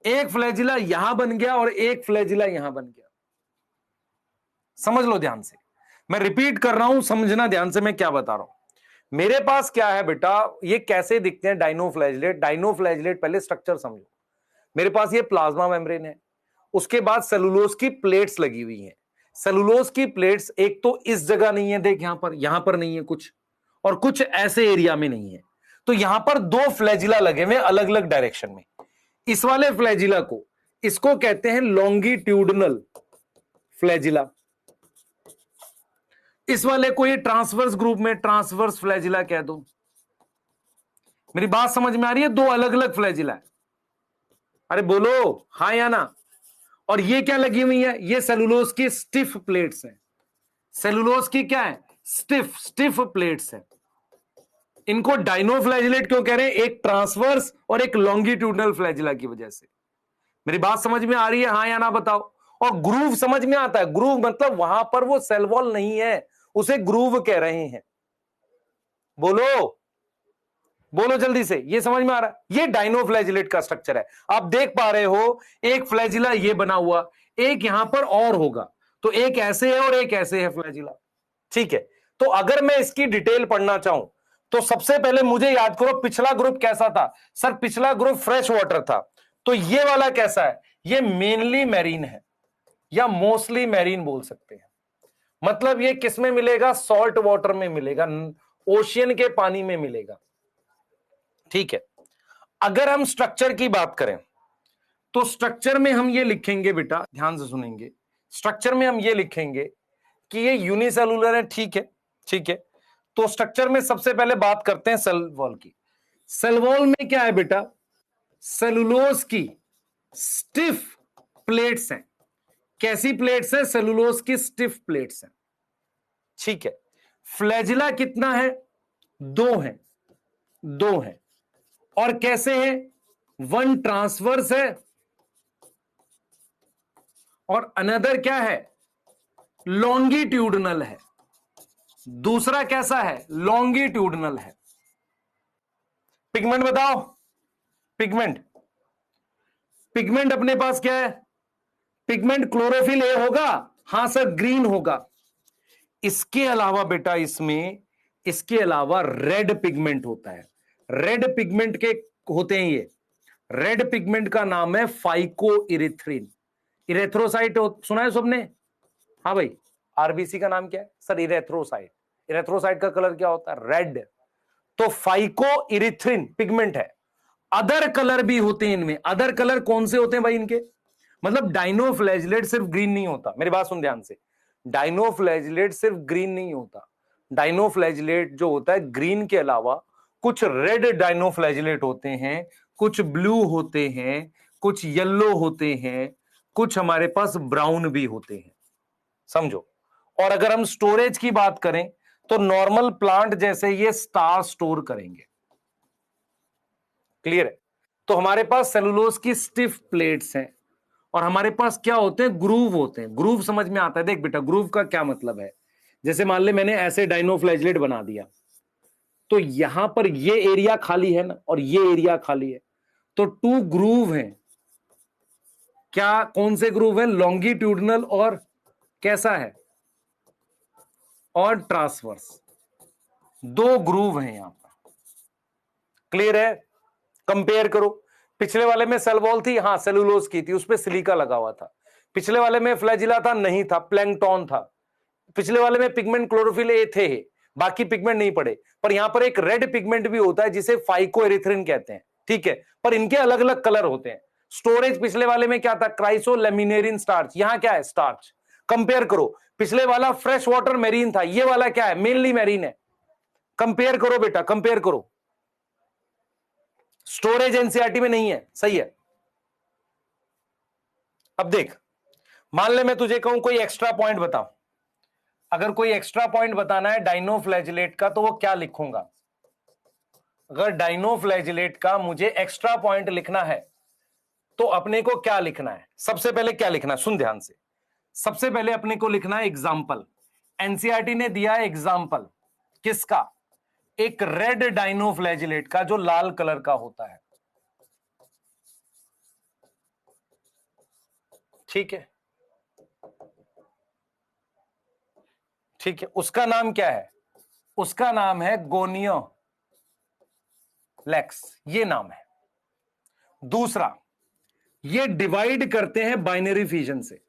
एक फ्लैजिला यहां बन गया और एक फ्लैजिला यहां बन गया। समझ लो ध्यान से, मैं रिपीट कर रहा हूं, समझना ध्यान से मैं क्या बता रहा हूं। मेरे पास क्या है बेटा, ये कैसे दिखते हैं डायनोफ्लैजिलेट? डायनोफ्लैजिलेट पहले स्ट्रक्चर समझो। मेरे पास ये प्लाज्मा मेम्ब्रेन है, उसके बाद सेलुलोज की प्लेट्स लगी हुई हैं। सेलुलोज की प्लेट्स एक तो इस जगह नहीं है, देख यहां पर नहीं है कुछ, और कुछ ऐसे एरिया में नहीं है। तो यहां पर दो फ्लैजिला लगे हुए अलग अलग डायरेक्शन में। इस वाले फ्लैजिला को, इसको कहते हैं लॉन्गिट्यूडनल फ्लैजिला। इस वाले को ये ट्रांसवर्स ग्रुप में ट्रांसवर्स फ्लैजिला कह दो। मेरी बात समझ में आ रही है? दो अलग अलग फ्लैजिला है। अरे बोलो हाँ या ना। और ये क्या लगी हुई है? ये सेलुलोज की स्टिफ प्लेट्स हैं। सेलुलोज की क्या है? स्टिफ स्टिफ प्लेट्स हैं। इनको डायनोफ्लैजिलेट क्यों कह रहे हैं? एक ट्रांसवर्स और एक लॉन्गिट्यूडनल फ्लैजिला की वजह से। मेरी बात समझ में आ रही है? हाँ या ना बताओ। और ग्रूव समझ में आता है? ग्रूव मतलब वहां पर वो सेल वॉल नहीं है, उसे ग्रूव कह रहे हैं। बोलो बोलो जल्दी से, ये समझ में आ रहा है? ये डायनोफ्लैजिलेट का स्ट्रक्चर है। आप देख पा रहे हो एक फ्लैजिला ये बना हुआ, एक यहां पर और होगा, तो एक ऐसे है और एक ऐसे है फ्लैजिला। ठीक है, तो अगर मैं इसकी डिटेल पढ़ना चाहूं तो सबसे पहले मुझे याद करो पिछला ग्रुप कैसा था। सर पिछला ग्रुप फ्रेश वाटर था, तो ये वाला कैसा है? ये मेनली मैरीन है या मोस्टली मैरीन बोल सकते हैं। मतलब ये किस में मिलेगा? सॉल्ट वाटर में मिलेगा, ओशियन के पानी में मिलेगा। ठीक है, अगर हम स्ट्रक्चर की बात करें तो स्ट्रक्चर में हम ये लिखेंगे बेटा, ध्यान से सुनेंगे, स्ट्रक्चर में हम ये लिखेंगे कि ये यूनिसेलुलर है। ठीक है, ठीक है। तो स्ट्रक्चर में सबसे पहले बात करते हैं सेल वॉल की। सेल वॉल में क्या है बेटा? सेलुलोज की स्टिफ प्लेट्स हैं। कैसी प्लेट्स हैं? सेलुलोज की स्टिफ प्लेट्स हैं। ठीक है, फ्लैजिला कितना है? दो है, दो है। और कैसे है? वन ट्रांसवर्स है और अनदर क्या है? लॉन्गिट्यूडनल है। दूसरा कैसा है? लॉन्गिट्यूडनल है। पिगमेंट बताओ, पिगमेंट, पिगमेंट अपने पास क्या है? पिगमेंट क्लोरोफिल ए होगा, हां सर ग्रीन होगा। इसके अलावा बेटा इसमें इसके अलावा रेड पिगमेंट होता है। रेड पिगमेंट के होते हैं ये, रेड पिगमेंट का नाम है फाइको इरिथ्रिन। इरेथ्रोसाइट सुना है सबने? हाँ भाई, आरबीसी का नाम क्या है? Sir erythrocyte. इरेथ्रोसाइट का कलर क्या होता है? रेड। तो फाइको इरिथ्रिन पिगमेंट है। अदर कलर भी होते हैं इनमें। अदर कलर कौन से होते हैं भाई इनके? मतलब डायनोफ्लैजिलेट सिर्फ ग्रीन नहीं होता, मेरी बात सुन ध्यान से। डायनोफ्लैजिलेट सिर्फ ग्रीन नहीं होता। डायनोफ्लैजिलेट जो होता है ग्रीन के अलावा कुछ रेड डायनोफ्लैजिलेट होते हैं, कुछ ब्लू होते हैं, कुछ येलो होते हैं, कुछ हमारे पास ब्राउन भी होते हैं। समझो, और अगर हम स्टोरेज की बात करें तो नॉर्मल प्लांट जैसे ये स्टार स्टोर करेंगे। क्लियर है? तो हमारे पास सेलुलोज की स्टिफ प्लेट्स हैं और हमारे पास क्या होते हैं, ग्रूव होते हैं। ग्रूव समझ में आता है? देख बेटा, ग्रूव का क्या मतलब है, जैसे मान ले मैंने ऐसे डाइनोफ्लैजलेट बना दिया, तो यहां पर ये एरिया खाली है ना और ये एरिया खाली है, तो टू ग्रूव हैं। क्या, कौन से ग्रूव है? लॉन्गिट्यूडनल और कैसा है, और ट्रांसवर्स, दो ग्रूव हैं यहां पर। क्लियर है? कंपेयर करो, पिछले वाले में सेल वॉल थी, हाँ सेलुलोज की थी, उसपे सिलिका लगा हुआ था। पिछले वाले में फ्लैजिला था, नहीं था, प्लैंकटॉन था। पिछले वाले में पिगमेंट क्लोरोफिल ए थे, बाकी पिगमेंट नहीं पड़े। पर यहां पर एक रेड पिगमेंट भी होता है जिसे फाइकोएरिथ्रिन कहते हैं, ठीक है, पर इनके अलग अलग कलर होते हैं। स्टोरेज पिछले वाले में क्या था, क्राइसोलेमिनेरिन स्टार्च, यहां क्या है, स्टार्च। कंपेयर करो, पिछले वाला फ्रेश वाटर मेरीन था, ये वाला क्या है, मेनली मेरीन है। कंपेयर करो बेटा, कंपेयर करो। स्टोरेज एनसीईआरटी में नहीं है, सही है। अब देख, मान ले मैं तुझे कहूं कोई एक्स्ट्रा पॉइंट बता, अगर कोई एक्स्ट्रा पॉइंट बताना है डाइनोफ्लैजिलेट का तो वो क्या लिखूंगा? अगर डाइनोफ्लैजिलेट का मुझे एक्स्ट्रा पॉइंट लिखना है तो अपने को क्या लिखना है? सबसे पहले क्या लिखना है, सुन ध्यान से। सबसे पहले अपने को लिखना है एग्जाम्पल। एनसीईआरटी ने दिया है एग्जाम्पल किसका? एक रेड डाइनोफ्लैजिलेट का जो लाल कलर का होता है, ठीक है, ठीक है। उसका नाम क्या है? उसका नाम है गोनियो लेक्स, ये नाम है। दूसरा, ये डिवाइड करते हैं बाइनरी फिजन से,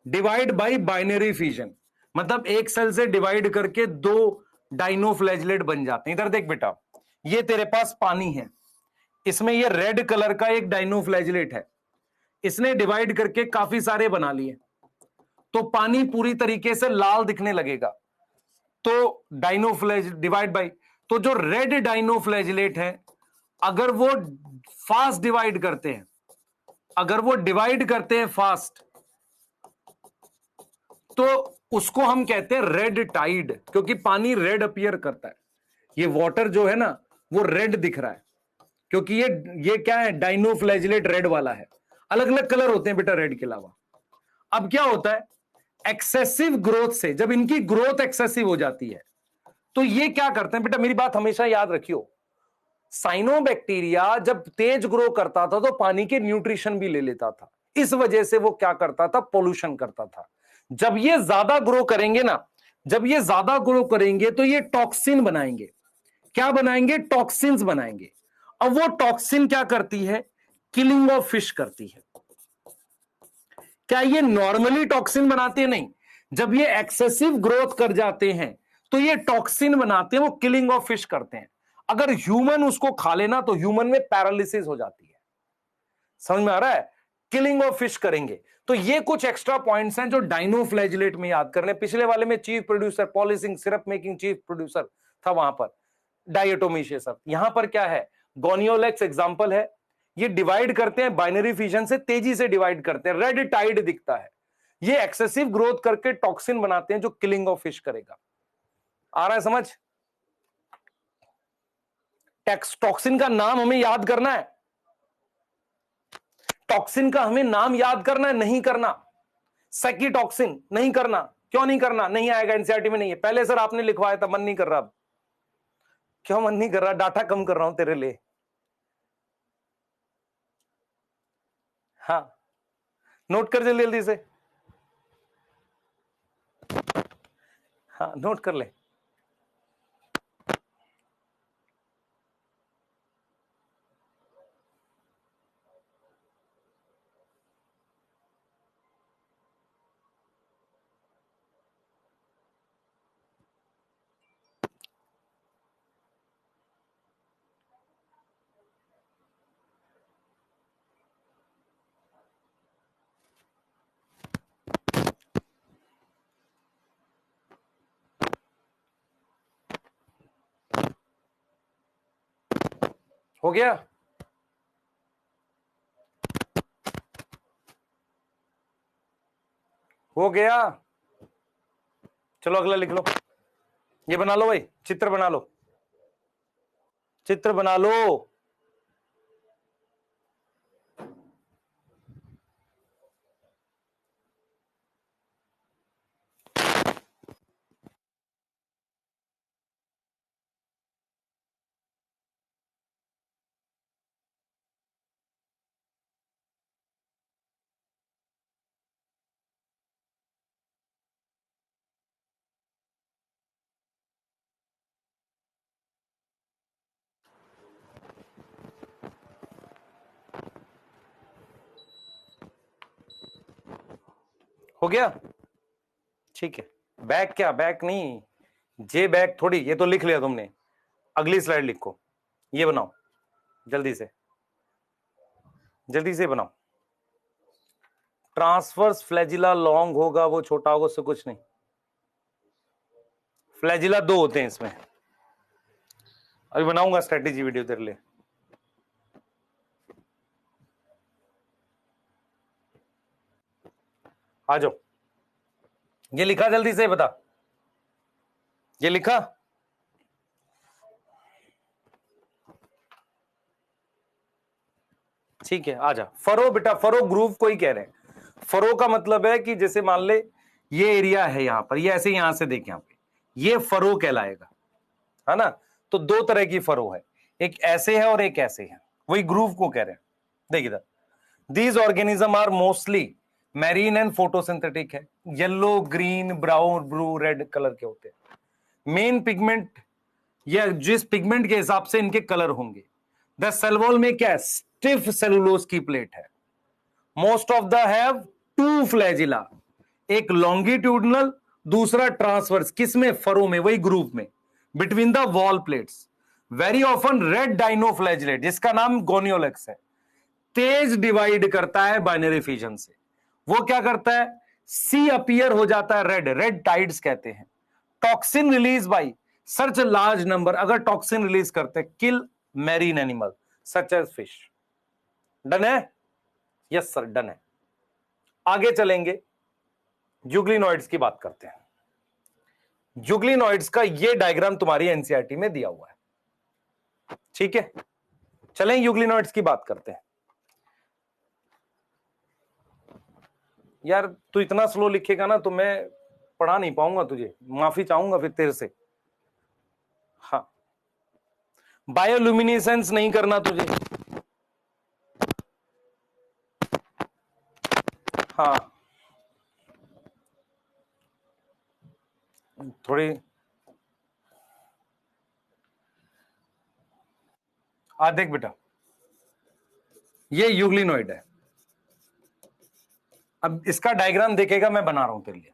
डिवाइड बाय बाइनरी फिजन, मतलब एक सेल से डिवाइड करके दो डाइनोफ्लैजिलेट बन जाते हैं। इधर देख बेटा, ये तेरे पास पानी है, इसमें ये रेड कलर का एक डाइनोफ्लैजिलेट है, इसने डिवाइड करके काफी सारे बना लिए, तो पानी पूरी तरीके से लाल दिखने लगेगा। तो डाइनोफ्लैज डिवाइड बाय, तो जो रेड डाइनोफ्लैजिलेट है अगर वो फास्ट डिवाइड करते हैं, अगर वो डिवाइड करते हैं फास्ट, तो उसको हम कहते हैं रेड टाइड, क्योंकि पानी रेड अपीयर करता है। ये वाटर जो है ना वो रेड दिख रहा है, क्योंकि ये क्या है, डाइनोफ्लैजिलेट रेड वाला है। अलग अलग कलर होते हैं बेटा रेड के अलावा। अब क्या होता है, एक्सेसिव ग्रोथ से, जब इनकी ग्रोथ एक्सेसिव हो जाती है तो ये क्या करते हैं बेटा, मेरी बात हमेशा याद रखियो, साइनोबैक्टीरिया जब तेज ग्रो करता था तो पानी के न्यूट्रिशन भी ले लेता था, इस वजह से वो क्या करता था, पोल्यूशन करता था। जब ये ज्यादा ग्रो करेंगे ना, जब ये ज्यादा ग्रो करेंगे तो ये टॉक्सिन बनाएंगे। क्या बनाएंगे, टॉक्सिन्स बनाएंगे। अब वो टॉक्सिन क्या करती है, किलिंग ऑफ फिश करती है। क्या ये नॉर्मली टॉक्सिन बनाते हैं? नहीं, जब ये एक्सेसिव ग्रोथ कर जाते हैं तो ये टॉक्सिन बनाते हैं, वो किलिंग ऑफ फिश करते हैं। अगर ह्यूमन उसको खा लेना तो ह्यूमन में पैरालिसिस हो जाती है। समझ में आ रहा है? किलिंग ऑफ फिश करेंगे। तो ये कुछ एक्स्ट्रा पॉइंट्स हैं जो डाइनोफ्लैजिलेट में याद करने। पिछले वाले में chief producer, polishing syrup making chief producer था, वहां पर डायटोमीशियस। यहां पर क्या है, गोनियोलेक्स एग्जांपल है। ये डिवाइड करते हैं बाइनरी फिजन से, तेजी से डिवाइड करते हैं, रेड टाइड दिखता है। ये एक्सेसिव ग्रोथ करके टॉक्सिन बनाते हैं जो किलिंग ऑफ फिश करेगा। आ रहा है समझ? टॉक्सिन का नाम हमें याद करना है, टॉक्सिन का हमें नाम याद करना है, नहीं करना। सेकीटॉक्सिन नहीं करना। क्यों नहीं करना? नहीं आएगा, एनसीईआरटी में नहीं है। पहले सर आपने लिखवाया था, मन नहीं कर रहा। क्यों मन नहीं कर रहा? डाटा कम कर रहा हूं तेरे लिए। हाँ, नोट कर जल्दी जल्दी से। हाँ, नोट कर ले। हो गया? हो गया? चलो अगला लिख लो, ये बना लो भाई, चित्र बना लो, चित्र बना लो। हो गया, ठीक है। बैक क्या, बैक नहीं, जे बैक थोड़ी, ये तो लिख लिया तुमने। अगली स्लाइड लिखो, ये बनाओ, जल्दी से जल्दी से बनाओ। ट्रांसवर्स फ्लैजिला लॉन्ग होगा, वो छोटा होगा, उससे कुछ नहीं। फ्लैजिला 2 होते हैं इसमें। अभी बनाऊंगा स्ट्रेटेजी वीडियो तेरे लिए। आ जाओ, ये लिखा, जल्दी से बता, ये लिखा। ठीक है, आ जा। फरो बेटा, फरो ग्रूव को ही कह रहे हैं। फरो का मतलब है कि जैसे मान ले ये एरिया है यहां पर, ये ऐसे यहां से देख, यहां पे ये फरो कहलाएगा, है ना। तो 2 तरह की फरो है, एक ऐसे है और एक ऐसे है, वही ग्रूव को कह रहे हैं। देख इधर, these organism are mostly marine and photosynthetic है, yellow, green, brown, blue, red colour के होते हैं। मेन पिगमेंट, या जिस पिगमेंट के हिसाब से इनके कलर होंगे। द सेल वॉल में क्या है, स्टिफ सेलुलोज की प्लेट है। Most of the have 2 flagella, एक लॉन्गिट्यूडनल, दूसरा ट्रांसवर्स, किसमें, फरो में, वही ग्रुप में, between the wall plates. Very often red dinoflagellate, जिसका नाम गोनियोलेक्स है, तेज डिवाइड करता है बाइनरी फिजन से। वो क्या करता है, सी अपीयर हो जाता है रेड, रेड टाइड्स कहते हैं। Toxin release by such large number, अगर टॉक्सिन रिलीज करते हैं, kill marine animal such as fish. Done है, यस सर डन है। आगे चलेंगे, जुगलिनॉइड्स की बात करते हैं। जुगलिनॉइड्स का ये डायग्राम तुम्हारी एनसीईआरटी में दिया हुआ है, ठीक है। चलें यूग्लिनॉइड्स की बात करते हैं। यार तू इतना स्लो लिखेगा ना तो मैं पढ़ा नहीं पाऊंगा तुझे, माफी चाहूंगा फिर तेरे से। हाँ, बायोल्यूमिनेसेंस नहीं करना तुझे। हाँ, थोड़ी देख बेटा, ये यूग्लिनॉइड है। अब इसका डायग्राम देखेगा, मैं बना रहा हूं तेरे लिए।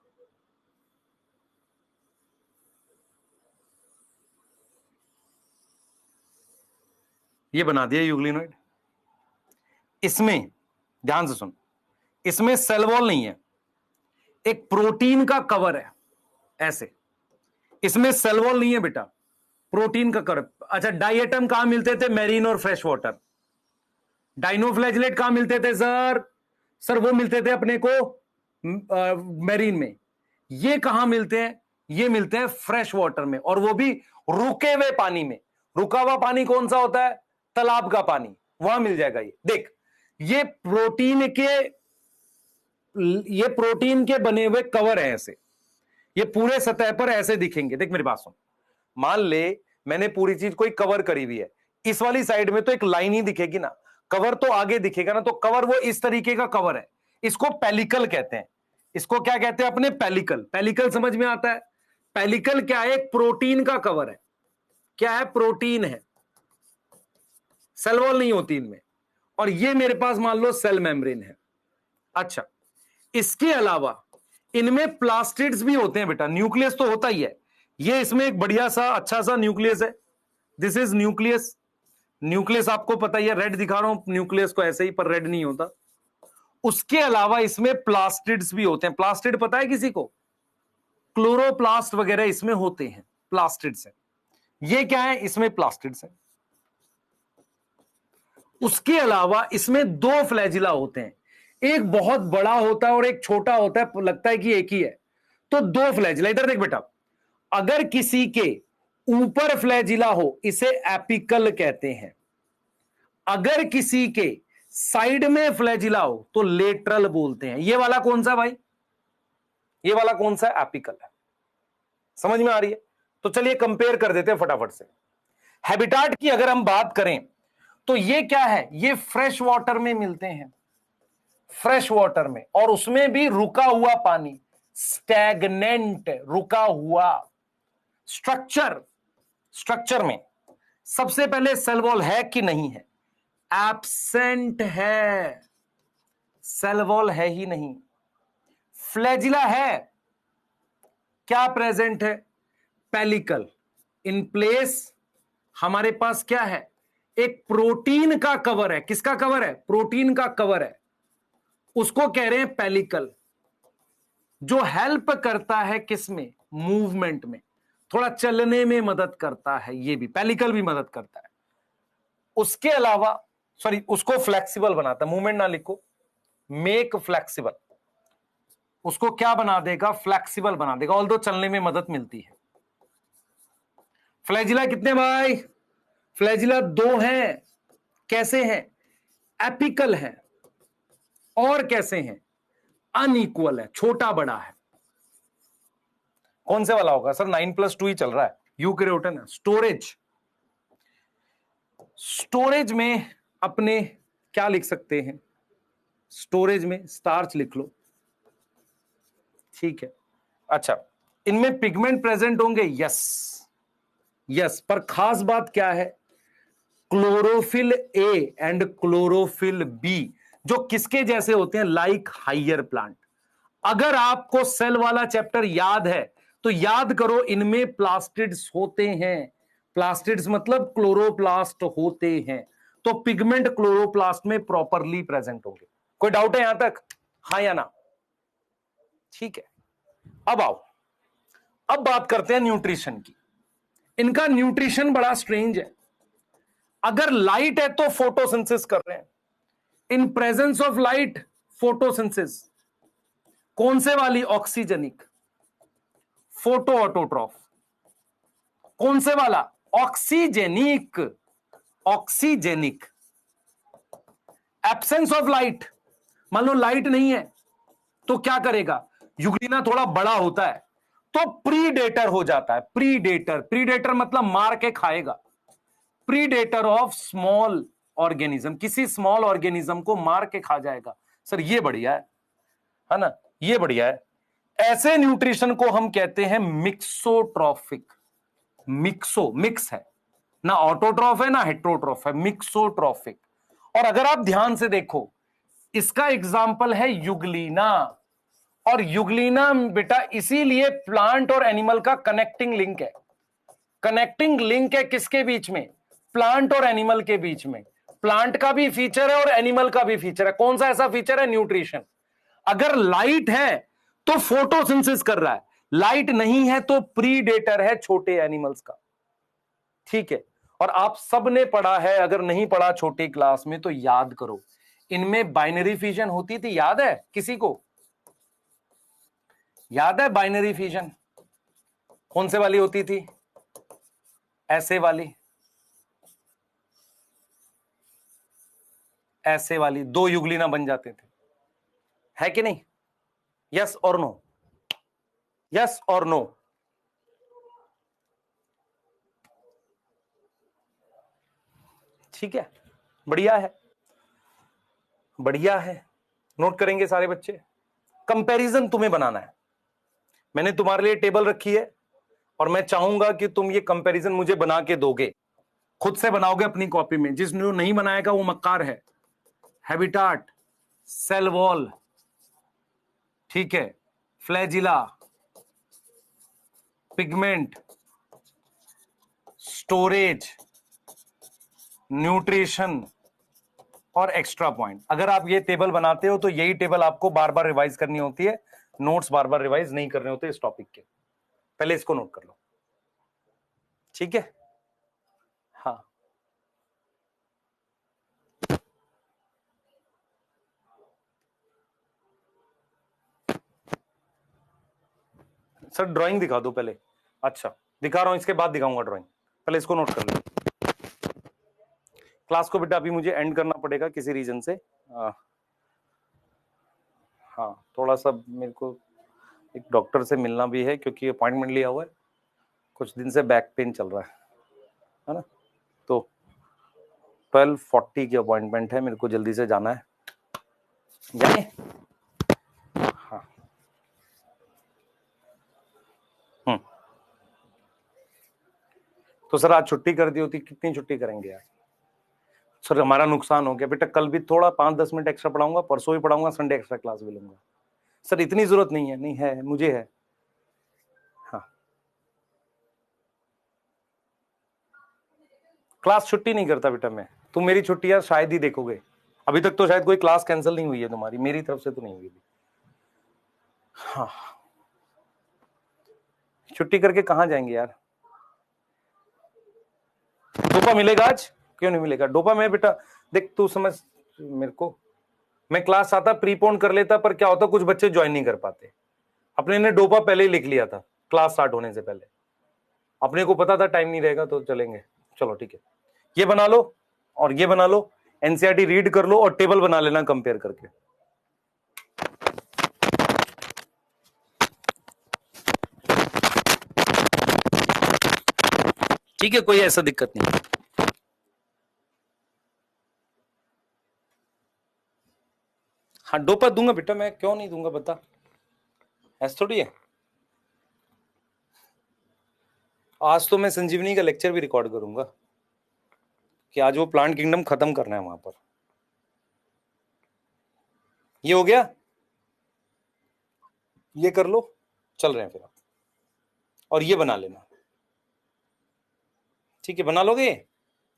ये बना दिया यूग्लिनॉइड। इसमें ध्यान से सुन, इसमें सेल वॉल नहीं है, एक प्रोटीन का कवर है ऐसे। इसमें सेल वॉल नहीं है बेटा, प्रोटीन का कवर। अच्छा, डाइएटम कहां मिलते थे, मैरीन और फ्रेश वाटर। डाइनोफ्लैजिलेट कहां मिलते थे सर, सर वो मिलते थे अपने को मैरीन में। ये कहां मिलते हैं, ये मिलते हैं फ्रेश वाटर में, और वो भी रुके हुए पानी में। रुका हुआ पानी कौन सा होता है, तालाब का पानी, वहां मिल जाएगा। ये देख, ये प्रोटीन के बने हुए कवर है ऐसे, ये पूरे सतह पर ऐसे दिखेंगे। देख मेरी बात सुन, मान ले मैंने पूरी चीज कोई कवर करी हुई है, इस वाली साइड में तो एक लाइन ही दिखेगी ना, कवर तो आगे दिखेगा ना। तो कवर वो इस तरीके का कवर है, इसको पेलिकल कहते हैं। इसको क्या कहते हैं अपने, पेलिकल। पेलिकल समझ में आता है, पेलिकल क्या है, एक प्रोटीन का कवर है। क्या है, प्रोटीन है, सेल वॉल नहीं होती इनमें। और ये मेरे पास मान लो सेल मेम्ब्रेन है। अच्छा, इसके अलावा इनमें प्लास्टिड्स भी होते हैं बेटा, न्यूक्लियस तो होता ही है। ये इसमें एक बढ़िया सा अच्छा सा न्यूक्लियस है, दिस इज न्यूक्लियस। न्यूक्लियस आपको पता ही है, रेड दिखा रहा हूं न्यूक्लियस को ऐसे ही, पर रेड नहीं होता। उसके अलावा इसमें प्लास्टिड्स भी होते हैं। प्लास्टिड पता है किसी को, क्लोरोप्लास्ट वगैरह इसमें होते हैं, प्लास्टिड्स है। ये क्या है, इसमें प्लास्टिड्स है। उसके अलावा इसमें 2 फ्लैजिला होते हैं, एक बहुत बड़ा होता है और एक छोटा होता है, लगता है कि एक ही है। तो दो फ्लैजिला, इधर देख बेटा, अगर किसी के ऊपर फ्लैजिला हो इसे एपिकल कहते हैं, अगर किसी के साइड में फ्लैजिला हो तो लेटरल बोलते हैं। ये वाला कौन सा भाई, ये वाला कौन सा एपिकल है, समझ में आ रही है? तो चलिए कंपेयर कर देते हैं फटाफट से। हैबिटाट की अगर हम बात करें तो ये क्या है, ये फ्रेश वाटर में मिलते हैं, फ्रेश वाटर में, और उसमें भी रुका हुआ पानी, स्टैग्नेंट, रुका हुआ। स्ट्रक्चर, स्ट्रक्चर में सबसे पहले सेल वॉल है कि नहीं है, एब्सेंट है, सेल वॉल है ही नहीं। फ्लैजिला है, क्या प्रेजेंट है, पेलिकल इन प्लेस। हमारे पास क्या है, एक प्रोटीन का कवर है, किसका कवर है, प्रोटीन का कवर है, उसको कह रहे हैं पेलिकल, जो हेल्प करता है किसमें, मूवमेंट में, थोड़ा चलने में मदद करता है, ये भी पेलिकल भी मदद करता है। उसके अलावा सॉरी, उसको फ्लेक्सिबल बनाता है, मूवमेंट ना लिखो, मेक फ्लेक्सिबल, उसको क्या बना देगा, फ्लेक्सिबल बना देगा, ऑल्दो चलने में मदद मिलती है। फ्लैजिला कितने भाई, फ्लैजिला दो हैं, कैसे हैं, एपिकल है, और कैसे हैं, अनइक्वल है, छोटा बड़ा है। कौन से वाला होगा सर, 9+2 ही चल रहा है, यूकैरियोटन है। स्टोरेज, स्टोरेज में अपने क्या लिख सकते हैं, स्टोरेज में स्टार्च लिख लो, ठीक है। अच्छा, इनमें पिगमेंट प्रेजेंट होंगे, यस यस, पर खास बात क्या है, chlorophyll a and chlorophyll b, जो किसके जैसे होते हैं, लाइक हायर प्लांट। अगर आपको सेल वाला चैप्टर याद है तो याद करो, इनमें प्लास्टिड्स होते हैं, प्लास्टिड्स मतलब क्लोरोप्लास्ट होते हैं, तो पिगमेंट क्लोरोप्लास्ट में प्रॉपरली प्रेजेंट होंगे। कोई डाउट है यहां तक, हाँ या ना, ठीक है। अब आओ, अब बात करते हैं न्यूट्रिशन की। इनका न्यूट्रिशन बड़ा स्ट्रेंज है। अगर लाइट है तो फोटोसिंथेसिस कर रहे हैं, in presence of light photosynthesis, कौन से वाली, ऑक्सीजनिक, फोटो ऑटोट्रॉफ, कौन से वाला, oxygenic, oxygenic. Absence of light, मान लो लाइट नहीं है तो क्या करेगा, यूग्लिना थोड़ा बड़ा होता है तो प्रीडेटर हो जाता है, प्रीडेटर, प्रीडेटर मतलब मार के खाएगा, प्रीडेटर ऑफ स्मॉल ऑर्गेनिज्म, किसी स्मॉल ऑर्गेनिज्म को मार के खा जाएगा। सर ये बढ़िया है ना, ये बढ़िया है। ऐसे न्यूट्रिशन को हम कहते हैं मिक्सोट्रॉफिक, मिक्सो, मिक्स है ना, ऑटोट्रॉफ है ना हेट्रोट्रॉफ है, मिक्सोट्रॉफिक। और अगर आप ध्यान से देखो, इसका एग्जाम्पल है युगलीना, और युगलीना बेटा इसीलिए प्लांट और एनिमल का कनेक्टिंग लिंक है, कनेक्टिंग लिंक है किसके बीच में, प्लांट और एनिमल के बीच में। प्लांट का भी फीचर है और एनिमल का भी फीचर है, कौन सा ऐसा फीचर है, न्यूट्रिशन। अगर लाइट है तो फोटोसिंथेसिस कर रहा है, लाइट नहीं है तो प्रीडेटर है छोटे एनिमल्स का, ठीक है। और आप सब ने पढ़ा है, अगर नहीं पढ़ा छोटी क्लास में तो याद करो, इनमें बाइनरी फिजन होती थी, याद है किसी को, याद है बाइनरी फिजन, कौन से वाली होती थी, ऐसे वाली, ऐसे वाली, दो युगलिना बन जाते थे, है कि नहीं, यस और नो, यस और नो। ठीक है, बढ़िया है, बढ़िया है, नोट करेंगे सारे बच्चे। कंपैरिजन तुम्हें बनाना है, मैंने तुम्हारे लिए टेबल रखी है और मैं चाहूंगा कि तुम ये कंपैरिजन मुझे बना के दोगे, खुद से बनाओगे अपनी कॉपी में, जिसने नहीं बनाएगा वो मक्कार है। हैबिटाट, सेल वॉल, ठीक है, फ्लैजिला, पिगमेंट, स्टोरेज, न्यूट्रिशन और एक्स्ट्रा पॉइंट। अगर आप ये टेबल बनाते हो तो यही टेबल आपको बार बार रिवाइज करनी होती है, नोट्स बार बार रिवाइज नहीं करने होते इस टॉपिक के, पहले इसको नोट कर लो, ठीक है। हाँ, सर ड्राइंग दिखा दो पहले। अच्छा दिखा रहा हूं, इसके बाद दिखाऊंगा ड्राइंग, पहले इसको नोट कर लो। क्लास को बेटा अभी मुझे एंड करना पड़ेगा किसी रीजन से। हाँ थोड़ा सा मेरे को एक डॉक्टर से मिलना भी है क्योंकि अपॉइंटमेंट लिया हुआ है, कुछ दिन से बैक पेन चल रहा है ना। तो 12:40 की अपॉइंटमेंट है, मेरे को जल्दी से जाना है। जाए हाँ तो सर आज छुट्टी कर दी होती, कितनी छुट्टी करेंगे यार? सर हमारा नुकसान हो गया बेटा, कल भी थोड़ा 5-10 मिनट एक्स्ट्रा पढ़ाऊंगा, परसों भी पढ़ाऊंगा, संडे एक्स्ट्रा क्लास भी लूंगा। सर इतनी जरूरत नहीं है, नहीं है मुझे है। हाँ क्लास छुट्टी नहीं करता बेटा मैं, तुम मेरी छुट्टियां शायद ही देखोगे, अभी तक तो शायद कोई क्लास कैंसिल नहीं हुई है तुम्हारी, मेरी तरफ से तो नहीं हुई। हाँ छुट्टी करके कहाँ जाएंगे यार? डोपा मिलेगा आज? क्यों नहीं मिलेगा डोपा? मैं बेटा देख तू समझ मेरे को, मैं क्लास आता प्रीपोन कर लेता, पर क्या होता कुछ बच्चे ज्वाइन नहीं कर पाते। अपने ने डोपा पहले ही लिख लिया था क्लास स्टार्ट होने से पहले, अपने को पता था टाइम नहीं रहेगा तो चलेंगे। चलो ठीक है, ये बना लो और ये बना लो, एनसीईआरटी रीड कर लो और टेबल बना लेना कंपेयर करके। ठीक है, कोई ऐसा दिक्कत नहीं। हाँ डोपा दूंगा बेटा मैं, क्यों नहीं दूंगा बता, ऐसा थोड़ी है। आज तो मैं संजीवनी का लेक्चर भी रिकॉर्ड करूंगा कि आज वो प्लांट किंगडम खत्म करना है वहां पर। ये हो गया, ये कर लो, चल रहे हैं फिर आप, और ये बना लेना। ठीक है बना लोगे,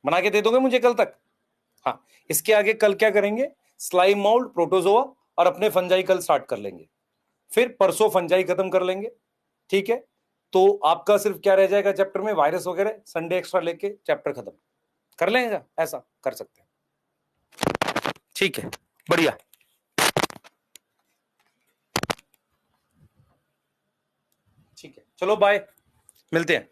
बना के दे दोगे मुझे कल तक? हाँ इसके आगे कल क्या करेंगे, स्लाइम मोल्ड, प्रोटोजोआ और अपने फंजाई कल स्टार्ट कर लेंगे, फिर परसों फंजाई खत्म कर लेंगे। ठीक है तो आपका सिर्फ क्या रह जाएगा चैप्टर में, वायरस वगैरह, संडे एक्स्ट्रा लेके चैप्टर खत्म कर लेंगे, ऐसा कर सकते हैं। ठीक है बढ़िया, ठीक है चलो बाय, मिलते हैं।